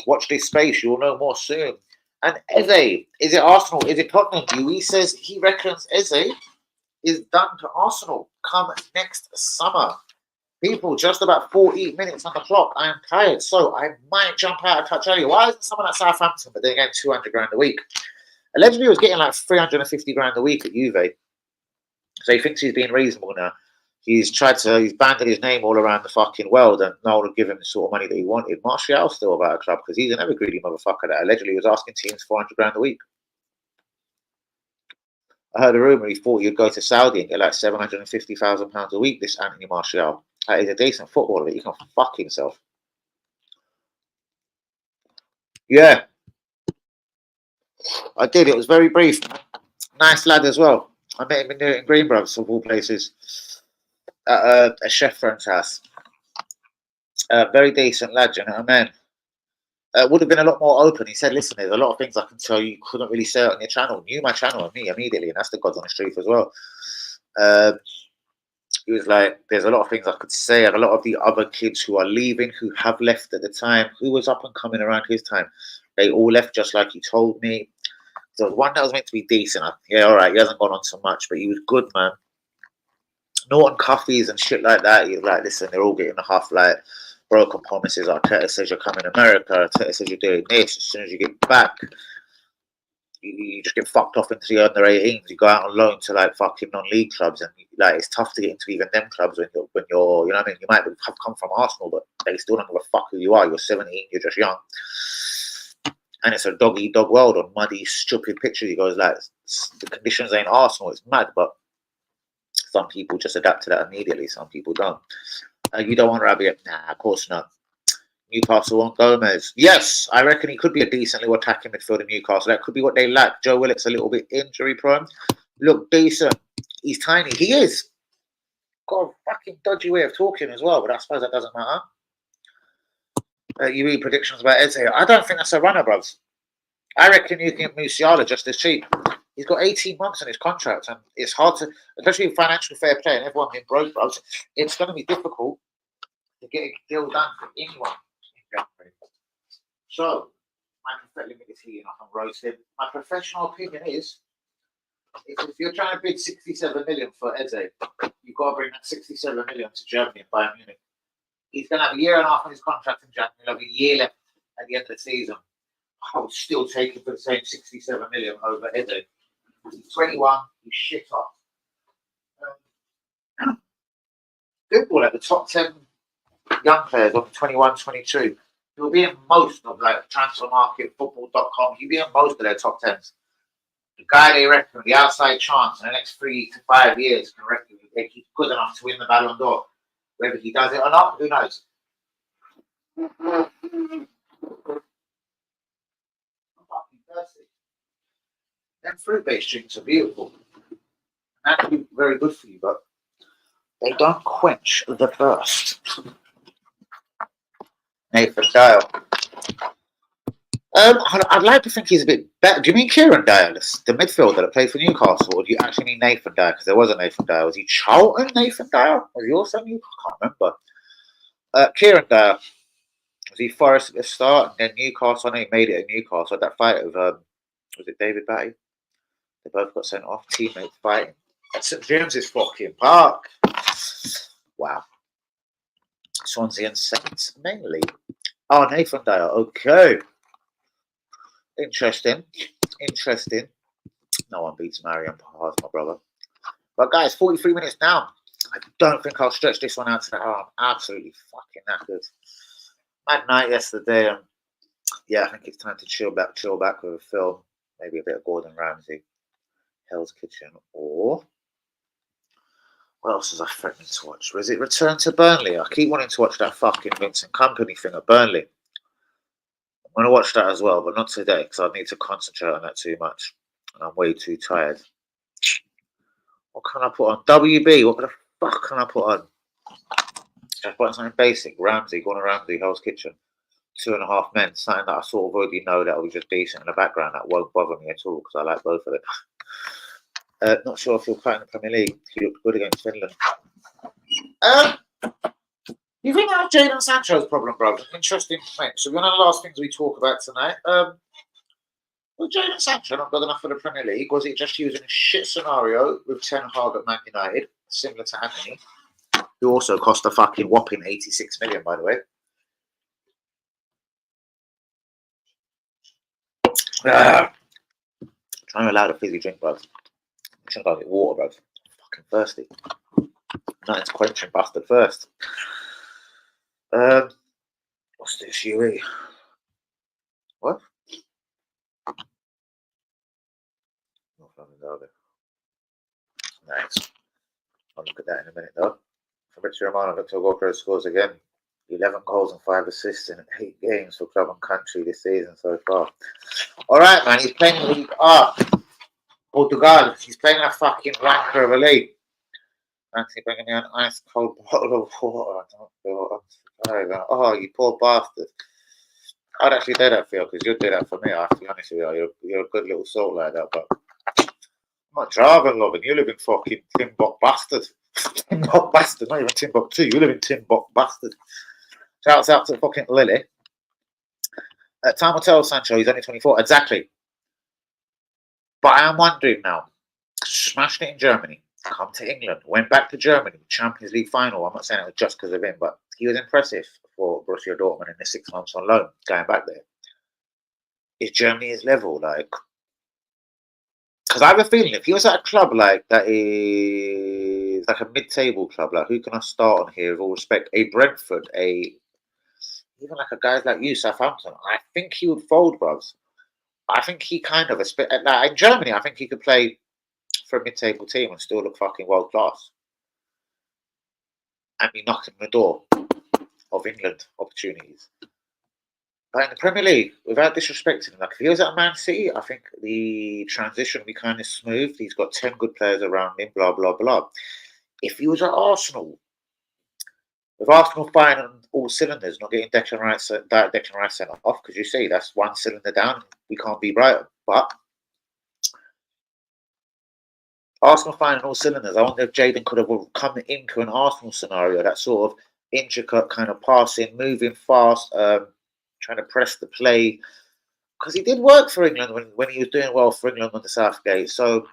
Watch this space, you'll know more soon. And Eze, is it Arsenal? Is it Tottenham? He says he reckons Eze is done to Arsenal come next summer. People, just about 40 minutes on the clock. I am tired, so I might jump out a touch earlier. Why isn't someone at Southampton, but they're getting 200 grand a week? Allegedly, he was getting like 350 grand a week at Juve. So he thinks he's being reasonable now. He's banded his name all around the fucking world, and no one will give him the sort of money that he wanted. Martial's still about a club because he's an ever greedy motherfucker that allegedly was asking teams 400 grand a week. I heard a rumour he thought he'd go to Saudi and get like £750,000 a week, this Anthony Martial. Like, he's a decent footballer, but he can fuck himself. Yeah, I did. It was very brief. Nice lad as well. I met him in Newton Green, brothers, of all places, at a chef friend's house. Very decent lad, you know what I mean? Would have been a lot more open. He said, listen, there's a lot of things I can tell you couldn't really say on your channel. Knew my channel and me immediately, and that's the God's honest truth as well. He was like, there's a lot of things I could say, and a lot of the other kids who are leaving, who have left at the time, who was up and coming around his time, they all left just like he told me. So one that was meant to be decent. Yeah, all right, he hasn't gone on so much, but he was good, man. Norton Cuffees and shit like that. He was like, listen, they're all getting a half like broken promises. Arteta says you're coming to America. Arteta says you're doing this. As soon as you get back, you just get fucked off into the under 18s. You go out on loan to like fucking non-league clubs, and like it's tough to get into even them clubs when you're you know what I mean. You might have come from Arsenal, but they still don't give a fuck who you are. You're 17. You're just young. And it's a dog-eat-dog world on muddy, stupid pitches. He goes like, the conditions ain't Arsenal. It's mad, but some people just adapt to that immediately. Some people don't. You don't want Rabiot? Nah, of course not. Newcastle want Gomez. Yes, I reckon he could be a decently attacking midfielder in Newcastle. That could be what they lack. Joe Willock's a little bit injury prone. Look decent. He's tiny. He is. Got a fucking dodgy way of talking as well, but I suppose that doesn't matter. You read predictions about Eze. I don't think that's a runner, bruv. I reckon you can get Musiala just as cheap. He's got 18 months on his contract, and it's hard to, especially with financial fair play and everyone being broke, bruv. It's going to be difficult to get a deal done for anyone. So, my limited enough and roasted. My professional opinion is, if you're trying to bid 67 million for Eze, you've got to bring that 67 million to Germany and Bayern Munich. He's going to have a year and a half on his contract in January. He'll have a year left at the end of the season. I would still take him for the same 67 million over Eze. He's 21. He's shit off. Good ball at the top 10 young players on 21, 22. He'll be in most of like transfer market, football.com. He'll be in most of their top 10s. The guy they reckon, the outside chance in the next 3 to 5 years, can reckon if he's good enough to win the Ballon d'Or. Whether he does it or not, who knows? I'm fucking thirsty. Them fruit-based drinks are beautiful. That can be very good for you, but they don't quench the thirst. Nathan Dyer. I'd like to think he's a bit better. Do you mean Kieran Dyer, the midfielder that played for Newcastle, or do you actually mean Nathan Dyer? Because there was a Nathan Dyer. Was he Charlton Nathan Dyer? Was he also Newcastle? I can't remember. Kieran Dyer. Was he Forest at the start, and then Newcastle? I know he made it at Newcastle. At that fight of was it David Batty? They both got sent off. Teammates fighting at St James's fucking Park. Wow. Swansea and Saints mainly. Oh, Nathan Dyer. Okay. Interesting. No one beats Marion Pars, my brother. But guys, 43 minutes down. I don't think I'll stretch this one out to the hour. I'm absolutely fucking knackered. Mad night yesterday. Yeah, I think it's time to chill back with a film. Maybe a bit of Gordon Ramsay, Hell's Kitchen, or what else was I threatening to watch? Was it Return to Burnley? I keep wanting to watch that fucking Vincent Company thing at Burnley. I'm going to watch that as well, but not today because I need to concentrate on that too much. And I'm way too tired. What can I put on? WB, what the fuck can I put on? Just put something basic. Ramsay, Gordon Ramsay, Hell's Kitchen. 2.5 Men, something that I sort of already know that will be just decent in the background. That won't bother me at all because I like both of them. Not sure if he'll play in the Premier League. He looked good against Finland. You think that's Jadon Sancho's problem, bro? Interesting thing. So one of the last things we talk about tonight. Was Jadon Sancho not good enough for the Premier League? Was it just using a shit scenario with Ten Hag at Man United, similar to Anthony, who also cost a fucking whopping 86 million, by the way? Trying to allow the fizzy drink, bro. I should go get water, bro. I'm fucking thirsty. Nothing's quenching bastard first. What's this, UE? What? North London Derby. Nice. I'll look at that in a minute, though. Fabrizio Romano, Victor Walker scores again. 11 goals and 5 assists in 8 games for club and country this season so far. All right, man. He's playing in League R. Portugal. He's playing a fucking wanker of a league. Anthony bringing me an ice cold bottle of water. I don't feel. I'm sorry, oh, you poor bastard. I'd actually do that for you because you'd do that for me. I have to be honest with you. You're a good little soul like that, but I'm not driving, loving. You live in fucking Timbuk bastard. Timbuk bastard, not even Timbuktu. You live in Timbuk bastard. Shouts out to fucking Lily. Time will tell, Sancho. He's only 24. Exactly. But I am wondering now. Smashed it in Germany. Come to England. Went back to Germany. Champions League final. I'm not saying it was just because of him, but he was impressive for Borussia Dortmund in the 6 months on loan going back there. Is Germany his level? Like, because I have a feeling if he was at a club like that is like a mid-table club, like who can I start on here with all respect? A Brentford, even like a guy like you, Southampton. I think he would fold, bros. I think he kind of like in Germany. I think he could play for a mid-table team and still look fucking world class and be knocking the door of England opportunities. But in the Premier League, without disrespecting him, like if he was at Man City, I think the transition would be kind of smooth. He's got 10 good players around him, blah, blah, blah. If he was at Arsenal, with Arsenal firing on all cylinders, not getting Declan Rice sent off, because you see, that's one cylinder down, we can't be right. But Arsenal firing on all cylinders, I wonder if Jadon could have come into an Arsenal scenario, that sort of intricate kind of passing, moving fast, trying to press the play, because he did work for England when he was doing well for England on the Southgate. So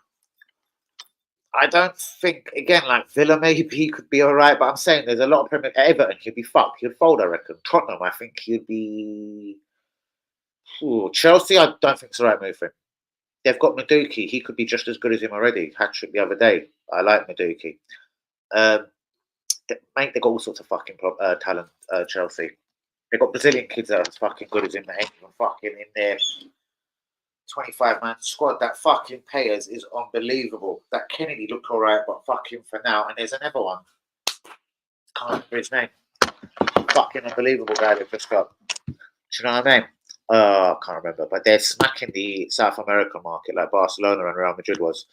I don't think, again, like Villa, maybe he could be all right, but I'm saying there's a lot of Premier Everton, he'd be fucked. He'd fold, I reckon. Tottenham, I think he'd be. Ooh, Chelsea, I don't think it's the right move for him. They've got Madueke. He could be just as good as him already. Hat-trick the other day. I like Madueke. Mate, they got all sorts of fucking talent, Chelsea. They got Brazilian kids that are as fucking good as him. They ain't even fucking in their 25-man squad. That fucking Payers is unbelievable. That Kennedy looked all right, but fucking for now. And there's another one. Can't remember his name. Fucking unbelievable guy they've just got. Do you know what I mean? I can't remember. But they're smacking the South American market like Barcelona and Real Madrid was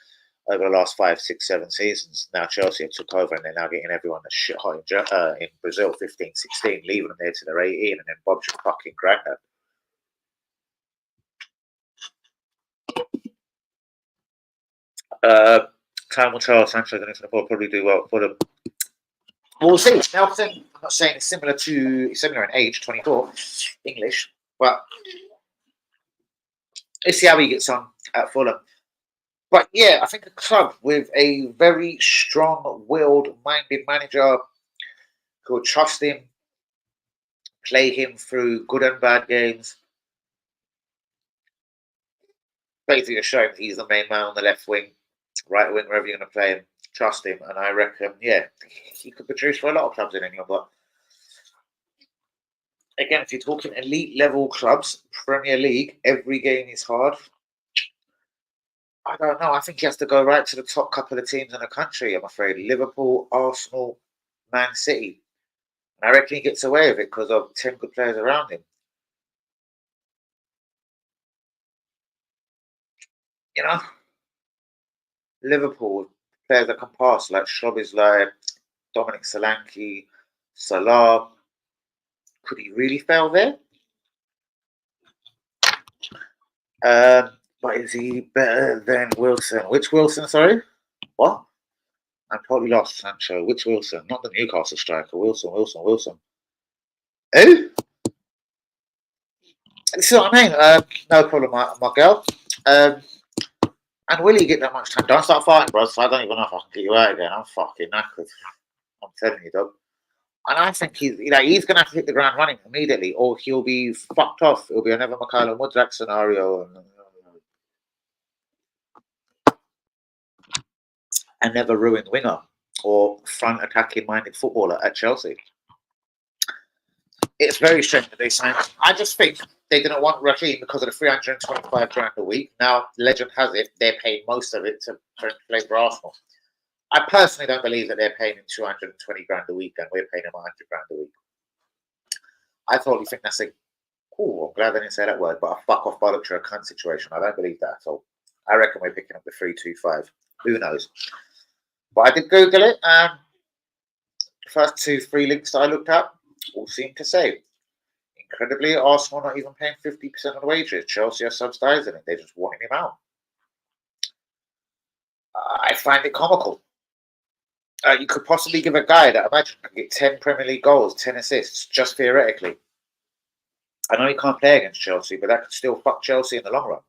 over the last 5, 6, 7 seasons. Now Chelsea have took over and they're now getting everyone that's shit hot in Brazil, 15, 16, leaving them there to their 18, and then Bob's your fucking granddad. Time will tell. Sancho going to probably do well for them. We'll see. Nelson, I'm not saying it's similar in age, 24, English, but let's see how he gets on at Fulham. But yeah, I think a club with a very strong-willed, minded manager who will trust him, play him through good and bad games. Basically, to show him he's the main man on the left wing, right wing, wherever you're going to play him. Trust him, and I reckon, yeah, he could produce for a lot of clubs in England. But again, if you're talking elite level clubs, Premier League, every game is hard. I don't know. I think he has to go right to the top couple of teams in the country, I'm afraid. Liverpool, Arsenal, Man City. And I reckon he gets away with it because of 10 good players around him. You know? Liverpool, players that can pass, like Szoboszlai, Dominic Solanke, Salah. Could he really fail there? But is he better than Wilson? Which Wilson, sorry? What? I'm totally lost, Sancho. Which Wilson? Not the Newcastle striker. Wilson. Who? See what I mean? No problem, my girl. And will he get that much time? Don't start fighting, bro. So I don't even know if I can get you out again. I'm fucking knackered. I'm telling you, dog. And I think he's going to have to hit the ground running immediately, or he'll be fucked off. It'll be another Mikhailo Mudryk scenario, and never ruined winger or front attacking minded footballer at Chelsea. It's very strange that they signed. I just think they didn't want Raheem because of the 325 grand a week. Now, legend has it, they're paying most of it to play for Arsenal. I personally don't believe that they're paying him 220 grand a week and we're paying him 100 grand a week. I totally think that's a cool. I'm glad I didn't say that word, but a fuck off bollocks or a cunt situation. I don't believe that at all. I reckon we're picking up the 325. Who knows? But I did Google it, and the first 2-3 links that I looked at all seem to say, incredibly, Arsenal not even paying 50% of the wages. Chelsea are subsidising it. They're just wanting him out. I find it comical. You could possibly give a guy that, imagine, can get 10 Premier League goals, 10 assists, just theoretically. I know he can't play against Chelsea, but that could still fuck Chelsea in the long run.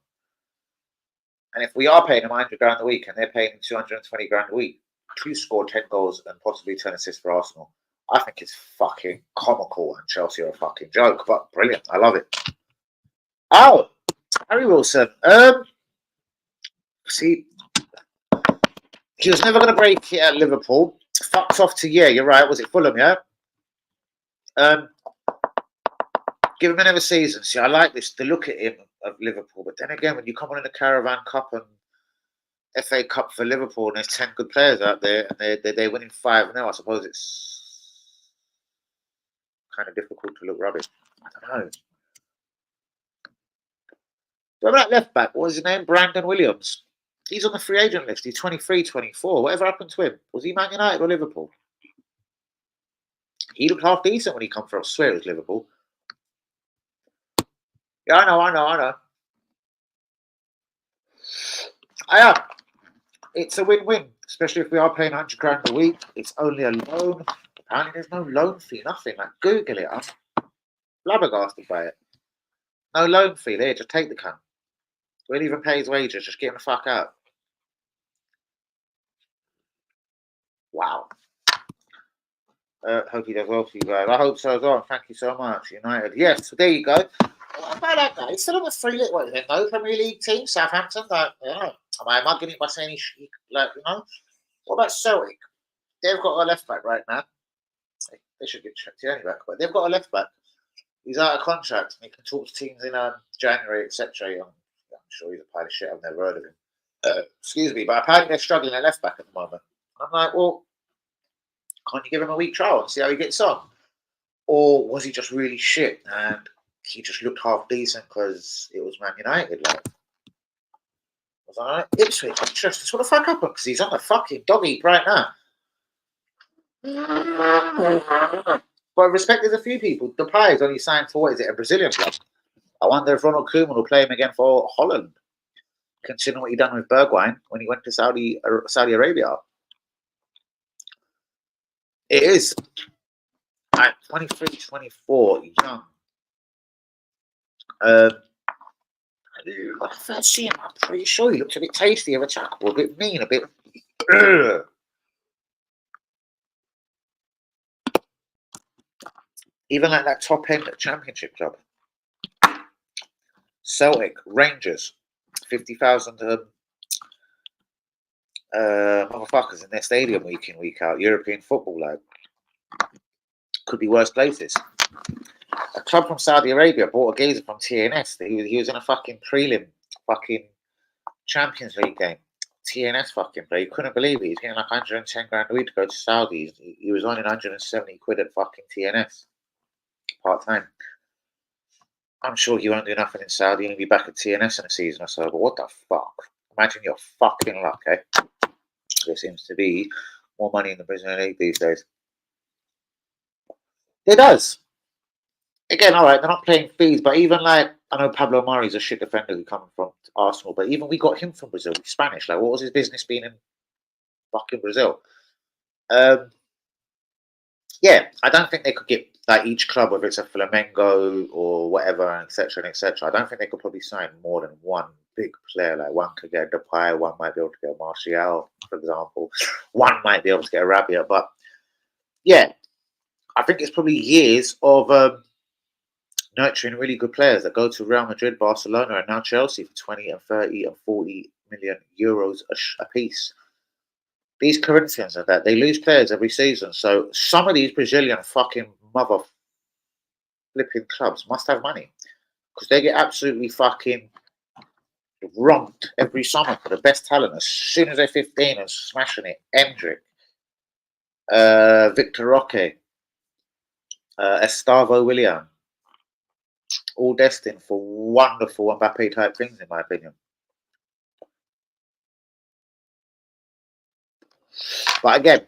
And if we are paying him 100 grand a week and they're paying him 220 grand a week to score 10 goals and possibly 10 assists for Arsenal, I think it's fucking comical, and Chelsea are a fucking joke, but brilliant. I love it. Oh, Harry Wilson. See, he was never going to break it at Liverpool. Fucked off to, yeah, you're right. Was it Fulham, yeah? Give him another season. See, I like this, the look at him of Liverpool. But then again, when you come on in the Caravan Cup and FA Cup for Liverpool and there's 10 good players out there and they're winning 5-0, I suppose it's kind of difficult to look rubbish. I don't know. Remember that left back? What was his name? Brandon Williams. He's on the free agent list. He's 23, 24. Whatever happened to him? Was he Man United or Liverpool? He looked half decent when he come through. I swear it was Liverpool. Yeah, I know. It's a win-win, especially if we are paying 100 grand a week. It's only a loan. Apparently there's no loan fee, nothing. Like, Google it. I'm flabbergasted by it. No loan fee. There, just take the cunt. We'll even pay his wages. Just get him the fuck out. Wow. Hope he does well for you guys. I hope so as well. Thank you so much, United. Yes, so there you go. What about that guy? He's still on the 3 league. What is it? No Premier League team? Southampton? Like, yeah. Am I mugging it by saying he's like, you know? What about Celtic? They've got a left back right now. They should get checked back, but they've got a left back. He's out of contract and he can talk to teams in January, etc. I'm sure he's a pile of shit. I've never heard of him. Excuse me, but apparently they're struggling at left back at the moment. I'm like, well, can't you give him a week trial and see how he gets on? Or was he just really shit and he just looked half decent because it was Man United? Like, was I like, Ipswich, interesting. What the fuck happened? Because he's on the fucking dog eat right now. But I respect there's a few people. Depay is only signed for, what is it, a Brazilian club? I wonder if Ronald Koeman will play him again for Holland, considering what he done with Bergwijn when he went to Saudi Arabia. It is. At 23, 24, young. I first see him, I'm pretty sure he looks a bit tasty of a tackle, a bit mean, a bit. Even like that top end championship club. Celtic, Rangers, 50,000 motherfuckers in their stadium week in, week out. European football, like, could be worse places. A club from Saudi Arabia bought a geezer from TNS. He was in a fucking prelim fucking Champions League game. TNS fucking play. You couldn't believe it. He's getting like 110 grand a week to go to Saudi. He was earning 170 quid at fucking TNS part time. I'm sure he won't do nothing in Saudi and he'll be back at TNS in a season or so. But what the fuck? Imagine your fucking luck, eh? There seems to be more money in the Brazilian League these days. There does. Again, all right, they're not paying fees, but even like, I know Pablo Mari's a shit defender who comes from Arsenal, but even we got him from Brazil. He's Spanish. Like, what was his business being in fucking Brazil? Yeah, I don't think they could get like each club, whether it's a Flamengo or whatever, etc., etc. I don't think they could probably sign more than one big player. Like one could get Depay, one might be able to get Martial, for example. One might be able to get Rabia, but yeah, I think it's probably years of nurturing really good players that go to Real Madrid, Barcelona, and now Chelsea for 20 and 30 and 40 million euros a piece. These Corinthians are that they lose players every season. So some of these Brazilian fucking mother flipping clubs must have money because they get absolutely fucking romped every summer for the best talent as soon as they're 15 and smashing it. Endrick, Victor Roque, Estavo William, all destined for wonderful Mbappe type things, in my opinion. But again,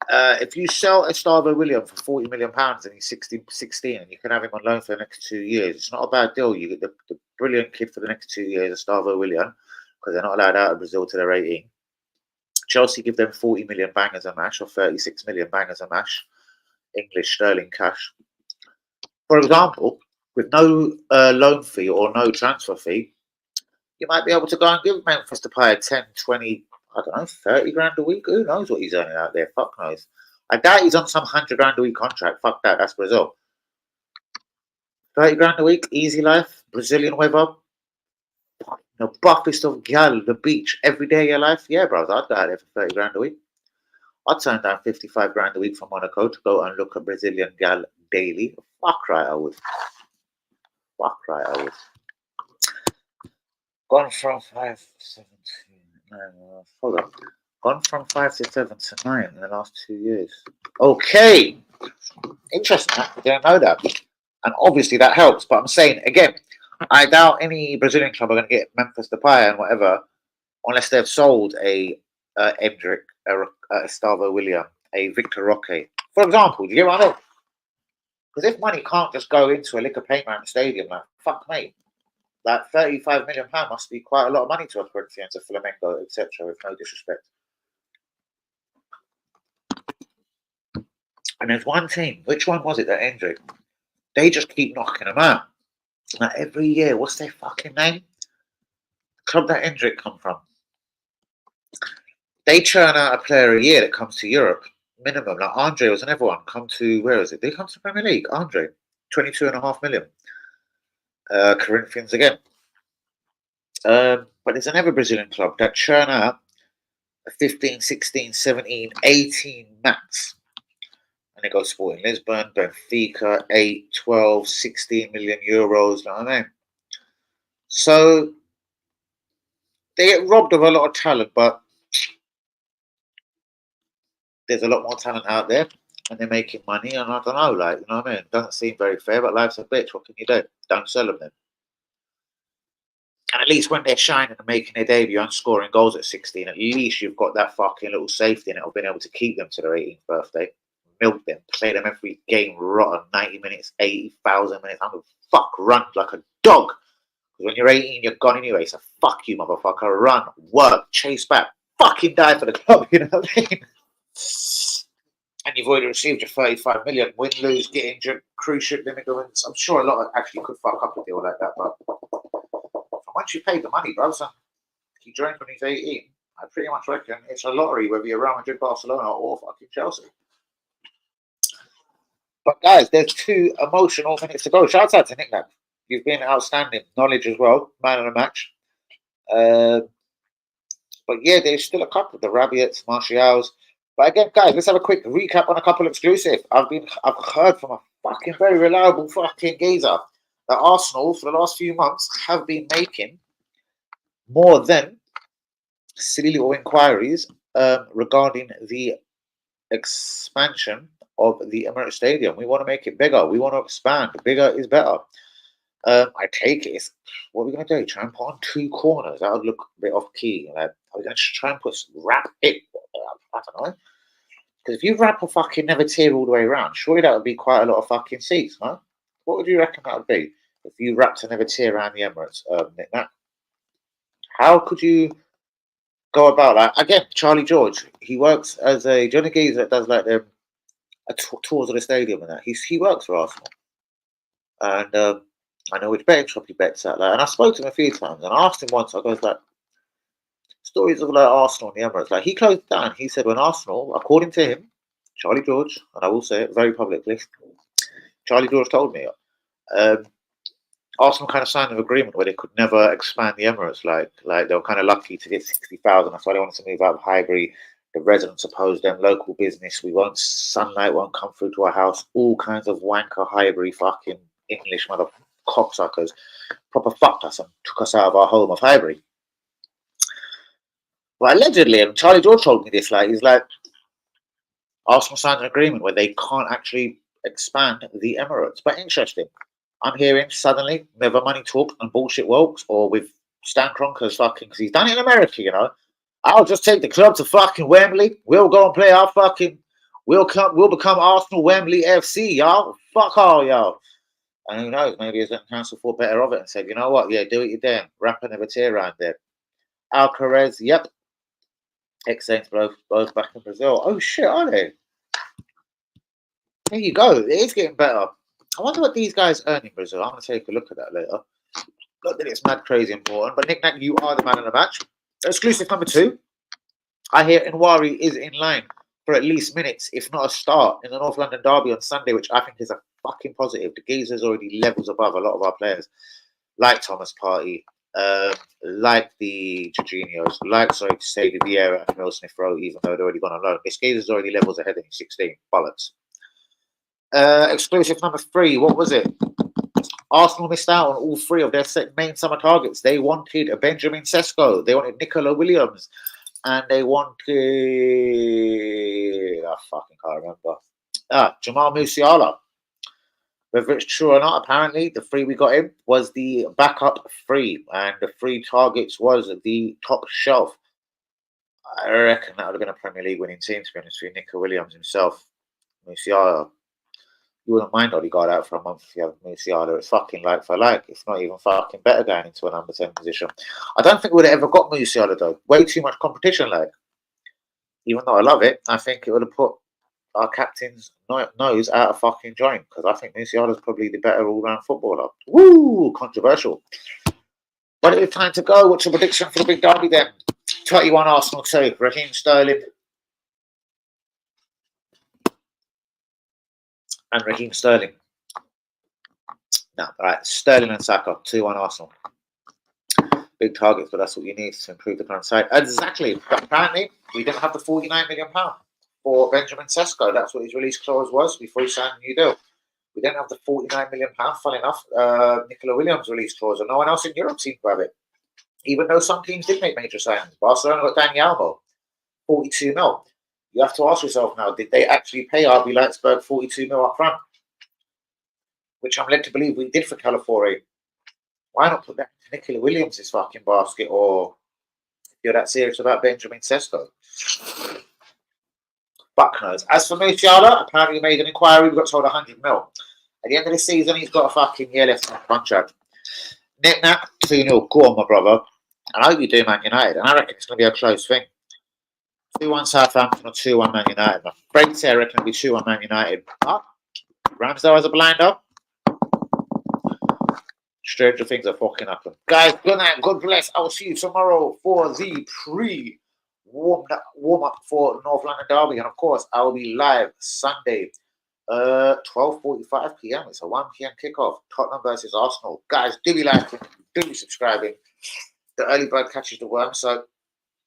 if you sell Estavo William for £40 million and he's 16 and you can have him on loan for the next 2 years, it's not a bad deal. You get the brilliant kid for the next 2 years, Estavo William, because they're not allowed out of Brazil till they're 18. Chelsea give them 40 million bangers a mash or 36 million bangers a mash, English sterling cash. For example, with no loan fee or no transfer fee, you might be able to go and give Memphis Depay 10, 20, I don't know, 30 grand a week. Who knows what he's earning out there? Fuck knows. I doubt he's on some 100 grand a week contract. Fuck that. That's Brazil. 30 grand a week, easy life, Brazilian weather, the buffest of gal, the beach, every day of your life. Yeah, bro, I'd go out there for 30 grand a week. I'd turn down 55 grand a week from Monaco to go and look at Brazilian gal daily. Fuck right, I would. Fuck right, I would. Gone from 5 to 7 to 9. Hold on. Gone from 5 to 7 to 9 in the last 2 years. Okay. Interesting. I didn't know that. And obviously that helps. But I'm saying, again, I doubt any Brazilian club are going to get Memphis Depay and whatever unless they've sold a Endrick, a Estavo William, a Victor Roque. For example, do you get what I mean? Because if money can't just go into a liquor payment stadium, like, fuck me. Like £35 million must be quite a lot of money to a Corinthians, a Flamengo, etc. With no disrespect. And there's one team. Which one was it that Endrick? They just keep knocking them out. Like every year, what's their fucking name? The club that Endrick come from. They churn out a player a year that comes to Europe, minimum. Like Andre was another one. Come to, where is it? They come to the Premier League. Andre, 22.5 million. Corinthians again. But there's another Brazilian club that churn out a 15, 16, 17, 18 max. And they go Sporting Lisbon, Benfica, 8, 12, 16 million euros. You know what I mean? So they get robbed of a lot of talent, but there's a lot more talent out there and they're making money. And I don't know, like, you know what I mean? It doesn't seem very fair, but life's a bitch. What can you do? Don't sell them then. And at least when they're shining and making their debut and scoring goals at 16, at least you've got that fucking little safety net of being able to keep them to their 18th birthday. Milk them, play them every game rotten, 90 minutes, 80,000 minutes. I'm gonna fuck run like a dog. Because when you're 18, you're gone anyway. So fuck you, motherfucker. Run, work, chase back, fucking die for the club. You know what I mean? And you've already received your 35 million. Win, lose, get injured, cruise ship ligaments. I'm sure a lot of actually could fuck up a deal like that. But once you pay the money, bro, so he joined when he's 18. I pretty much reckon it's a lottery whether you're Real Madrid, Barcelona, or fucking Chelsea. But guys, there's 2 emotional minutes to go. Shout out to Nick Nab. You've been outstanding. Knowledge as well. Man of the match. But yeah, there's still a couple. The Rabiats, Martials. But again, guys, let's have a quick recap on a couple exclusive. I've heard from a fucking very reliable fucking geezer that Arsenal for the last few months have been making more than silly little inquiries regarding the expansion of the Emirates Stadium. We want to make it bigger. We want to expand. Bigger is better. I take it. What are we going to do? Try and put on 2 corners. That would look a bit off key. Like, are we going to try and wrap it? I don't know. Because if you wrap a fucking Nwaneri all the way around, surely that would be quite a lot of fucking seats, huh? What would you reckon that would be if you wrapped a Nwaneri around the Emirates, Nick? How could you go about that? Again, Charlie George, he works as a Johnny Geezer that does like tours of the stadium and that. He works for Arsenal. And I know which betting shop he bets at. Like, and I spoke to him a few times and I asked him once, I goes like, stories of like Arsenal and the Emirates. Like he closed down. He said when Arsenal, according to him, Charlie George, and I will say it very publicly, Charlie George told me, Arsenal kind of signed an agreement where they could never expand the Emirates. Like they were kind of lucky to get 60,000. That's why they wanted to move out of Highbury. The residents opposed them. Local business. Sunlight won't come through to our house. All kinds of wanker Highbury fucking English mother cocksuckers proper fucked us and took us out of our home of Highbury. But allegedly, and Charlie George told me this, like, he's like, Arsenal signed an agreement where they can't actually expand the Emirates. But interesting, I'm hearing suddenly never money talk and bullshit wokes, or with Stan Kroenke's fucking, because he's done it in America, you know. I'll just take the club to fucking Wembley. We'll go and play our fucking. We'll become Arsenal Wembley FC, y'all. Fuck all y'all. And who knows? Maybe his council thought better of it and said, you know what? Yeah, do it you damn. Wrap another tear around there. Alcaraz, yep. Ex-Saints both back in Brazil. Oh shit, are they? There you go. It is getting better. I wonder what these guys earn in Brazil. I'm gonna take a look at that later. Not that it's mad crazy important, but Nick Nack, you are the man of the match. Exclusive number 2. I hear Nwaneri is in line for at least minutes, if not a start, in the North London derby on Sunday, which I think is a fucking positive. The geezer's already levels above a lot of our players, like Thomas Partey, like the Jorginhos, like, sorry to say, the Vieira and Emile Smith Rowe, even though they'd already gone on loan. This geezer's already levels ahead in 16. Bollocks. Exclusive number 3, what was it? Arsenal missed out on all 3 of their main summer targets. They wanted a Benjamin Sesko, they wanted Nicola Williams, and they wanted, I fucking can't remember. Jamal Musiala. Whether it's true or not, apparently the 3 we got in was the backup 3, and the 3 targets was the top shelf. I reckon that would have been a Premier League winning team, to be honest with you. Nicola Williams himself, Musiala. You wouldn't mind Odegaard out for a month if you have Musiala. It's fucking like for like. It's not even fucking better going into a number 10 position. I don't think we would have ever got Musiala though. Way too much competition, like. Even though I love it, I think it would have put our captain's nose out of fucking joint, because I think Musiala is probably the better all-round footballer. Woo! Controversial. But it's time to go. What's your prediction for the big derby then? 21 Arsenal 2. Raheem Sterling. And Raheem Sterling. No, all right. Sterling and Saka, 2-1 Arsenal. Big targets, but that's what you need to improve the current side. Exactly. But apparently, we didn't have the £49 million for Benjamin Sesko. That's what his release clause was before he signed a new deal. We didn't have the £49 million, funny enough, Nicola Williams release clause, and no one else in Europe seemed to have it. Even though some teams did make major signings. Barcelona got Dani Almo, 42 mil. You have to ask yourself now, did they actually pay RB Leipzig 42 mil up front? Which I'm led to believe we did for Calafiori. Why not put that into Nicola Williams' fucking basket, or if you're that serious about Benjamin Sesko? Fuck knows. As for Musiala, apparently he made an inquiry, we got told 100 mil. At the end of the season, he's got a fucking year left on the contract. Knick-knack, 2-0. Go on, my brother. I hope you do Man United, and I reckon it's going to be a close thing. 2-1 Southampton or 2-1 Man United. My friend said I reckon it'll be 2-1 Man United. But Ramsdale has a blinder. Stranger things are fucking happen. Guys, good night. God bless. I will see you tomorrow for the warm up for North London derby. And of course, I will be live Sunday, 12:45 p.m. It's a 1 p.m. kickoff. Tottenham versus Arsenal. Guys, do be liking, do be subscribing. The early bird catches the worm, so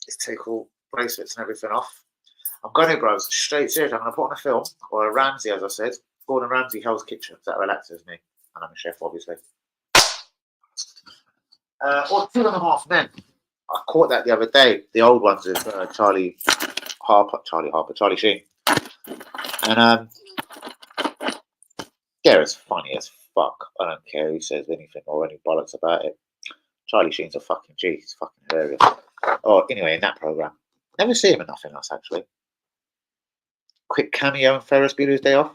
let's take all bracelets and everything off. I'm going to, bros, straight serious. I'm going to put on a film, or a Ramsey, as I said. Gordon Ramsay, Hell's Kitchen. That relaxes me. And I'm a chef, obviously. Or 2.5 Men. I caught that the other day. The old ones with Charlie Sheen. And yeah, it's funny as fuck. I don't care who says anything or any bollocks about it. Charlie Sheen's a fucking G. He's fucking hilarious. Oh, anyway, in that program, never see him in nothing else actually. Quick cameo in Ferris Bueller's Day Off.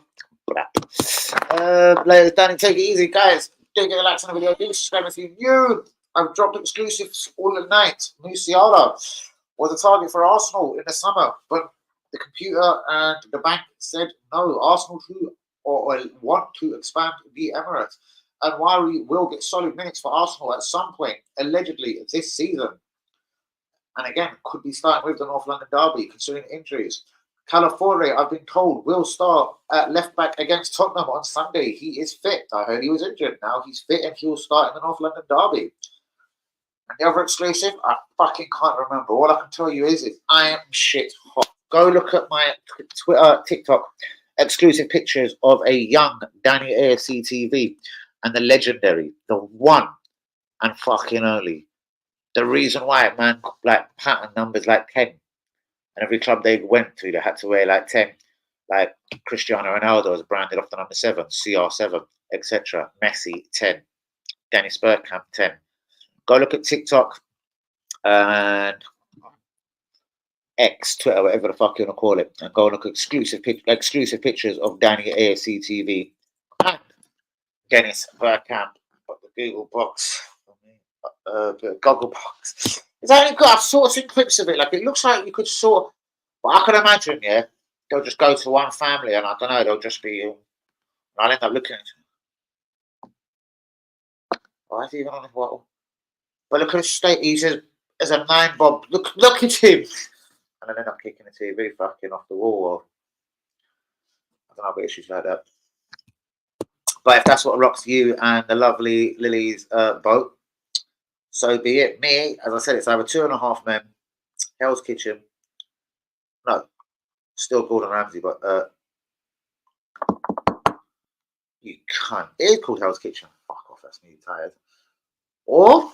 Later, Danny, take it easy, guys. Do get a like on the video. Do subscribe if you're new. I've dropped exclusives all the night. Musiala was a target for Arsenal in the summer, but the computer and the bank said no. Arsenal want to expand the Emirates, and Nwaneri will get solid minutes for Arsenal at some point, allegedly this season. And again, could be starting with the North London derby, considering injuries. Calafiori, I've been told, will start at left back against Tottenham on Sunday. He is fit. I heard he was injured. Now he's fit and he'll start in the North London derby. And the other exclusive, I fucking can't remember. All I can tell you is I am shit hot. Go look at my Twitter, TikTok, exclusive pictures of a young Danny AFC TV and the legendary, the one, and fucking only. The reason why, man, like pattern numbers like 10. And every club they went to, they had to wear like 10. Like Cristiano Ronaldo was branded off the number 7, CR7, etc. Messi, 10. Dennis Bergkamp, 10. Go look at TikTok and X, Twitter, whatever the fuck you want to call it, and go look at exclusive pictures of Danny at AFC TV and Dennis Bergkamp. But the Google box, Google box. It's only got. I've sort of seen clips of it. Like it looks like you could sort. But I can imagine, yeah, they'll just go to one family, and I don't know, they'll just be. I'll end up looking at it. Why is he even on the wall? But look at his state. He says, "As a man, Bob, look at him." And then end up kicking the TV fucking off the wall. Or I don't know about issues like that. But if that's what rocks you and the lovely Lily's boat, so be it. Me, as I said, it's over 2.5 men. Hell's Kitchen. No, still Gordon Ramsay, but you can't. It is called Hell's Kitchen. Fuck off, that's me tired. Or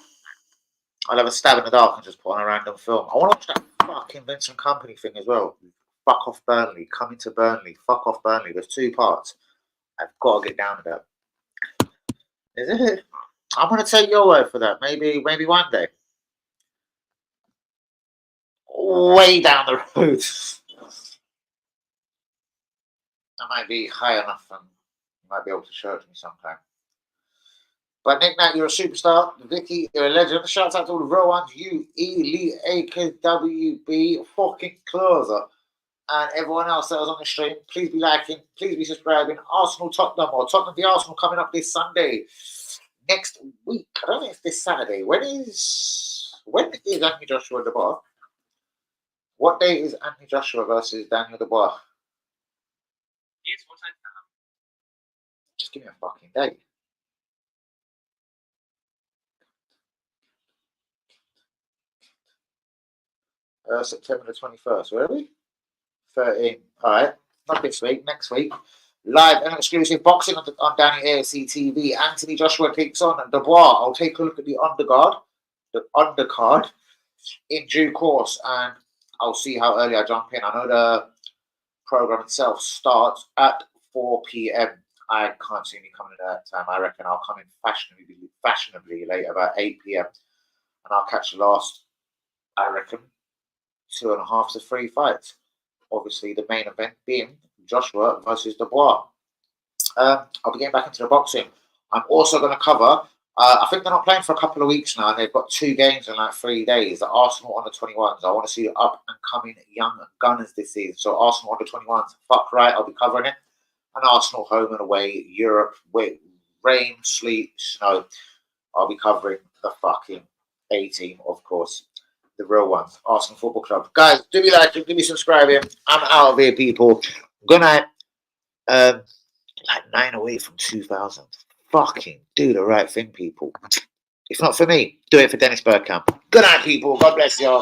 I'll have a stab in the dark and just put on a random film. I want to watch that fucking Vincent Company thing as well. Fuck off Burnley, coming to Burnley. Fuck off Burnley. There's 2 parts. I've got to get down to that. Is it? I'm gonna take your word for that. Maybe one day. Way down the road. I might be high enough and you might be able to show it to me sometime. But Nick Nat, you're a superstar. Vicky, you're a legend. Shout out to all the real ones. You, E, Lee, AKWB, fucking closer. And everyone else that was on the stream, please be liking, please be subscribing. Arsenal Tottenham or Tottenham v Arsenal coming up this Sunday. Next week. I don't know if it's this Saturday. When is Anthony Joshua Dubois? What day is Anthony Joshua versus Daniel Dubois? Yes, what time? Just give me a fucking date. September the 21st. Where are we? 13. All right. Not this week. Next week. Live and exclusive boxing on Danny AFC TV. Anthony Joshua takes on Dubois. I'll take a look at the undercard in due course, and I'll see how early I jump in. I know the program itself starts at 4 p.m. I can't see me coming at that time. I reckon I'll come in fashionably late, about 8 p.m. and I'll catch the last, I reckon, 2.5 to 3 fights. Obviously, the main event being Joshua versus Dubois. I'll be getting back into the boxing. I'm also going to cover. I think they're not playing for a couple of weeks now, and they've got 2 games in like 3 days. The Arsenal under 21s. I want to see the up and coming young gunners this season. So Arsenal under 21s, fuck right, I'll be covering it. And Arsenal home and away, Europe, with rain, sleet, snow. I'll be covering the fucking A team, of course. The real ones, Arsenal Football Club. Guys, do me like, do me subscribing. I'm out of here, people. Good night. Like 9 away from 2000. Fucking do the right thing, people. If not for me, do it for Dennis Bergkamp. Good night, people. God bless you all.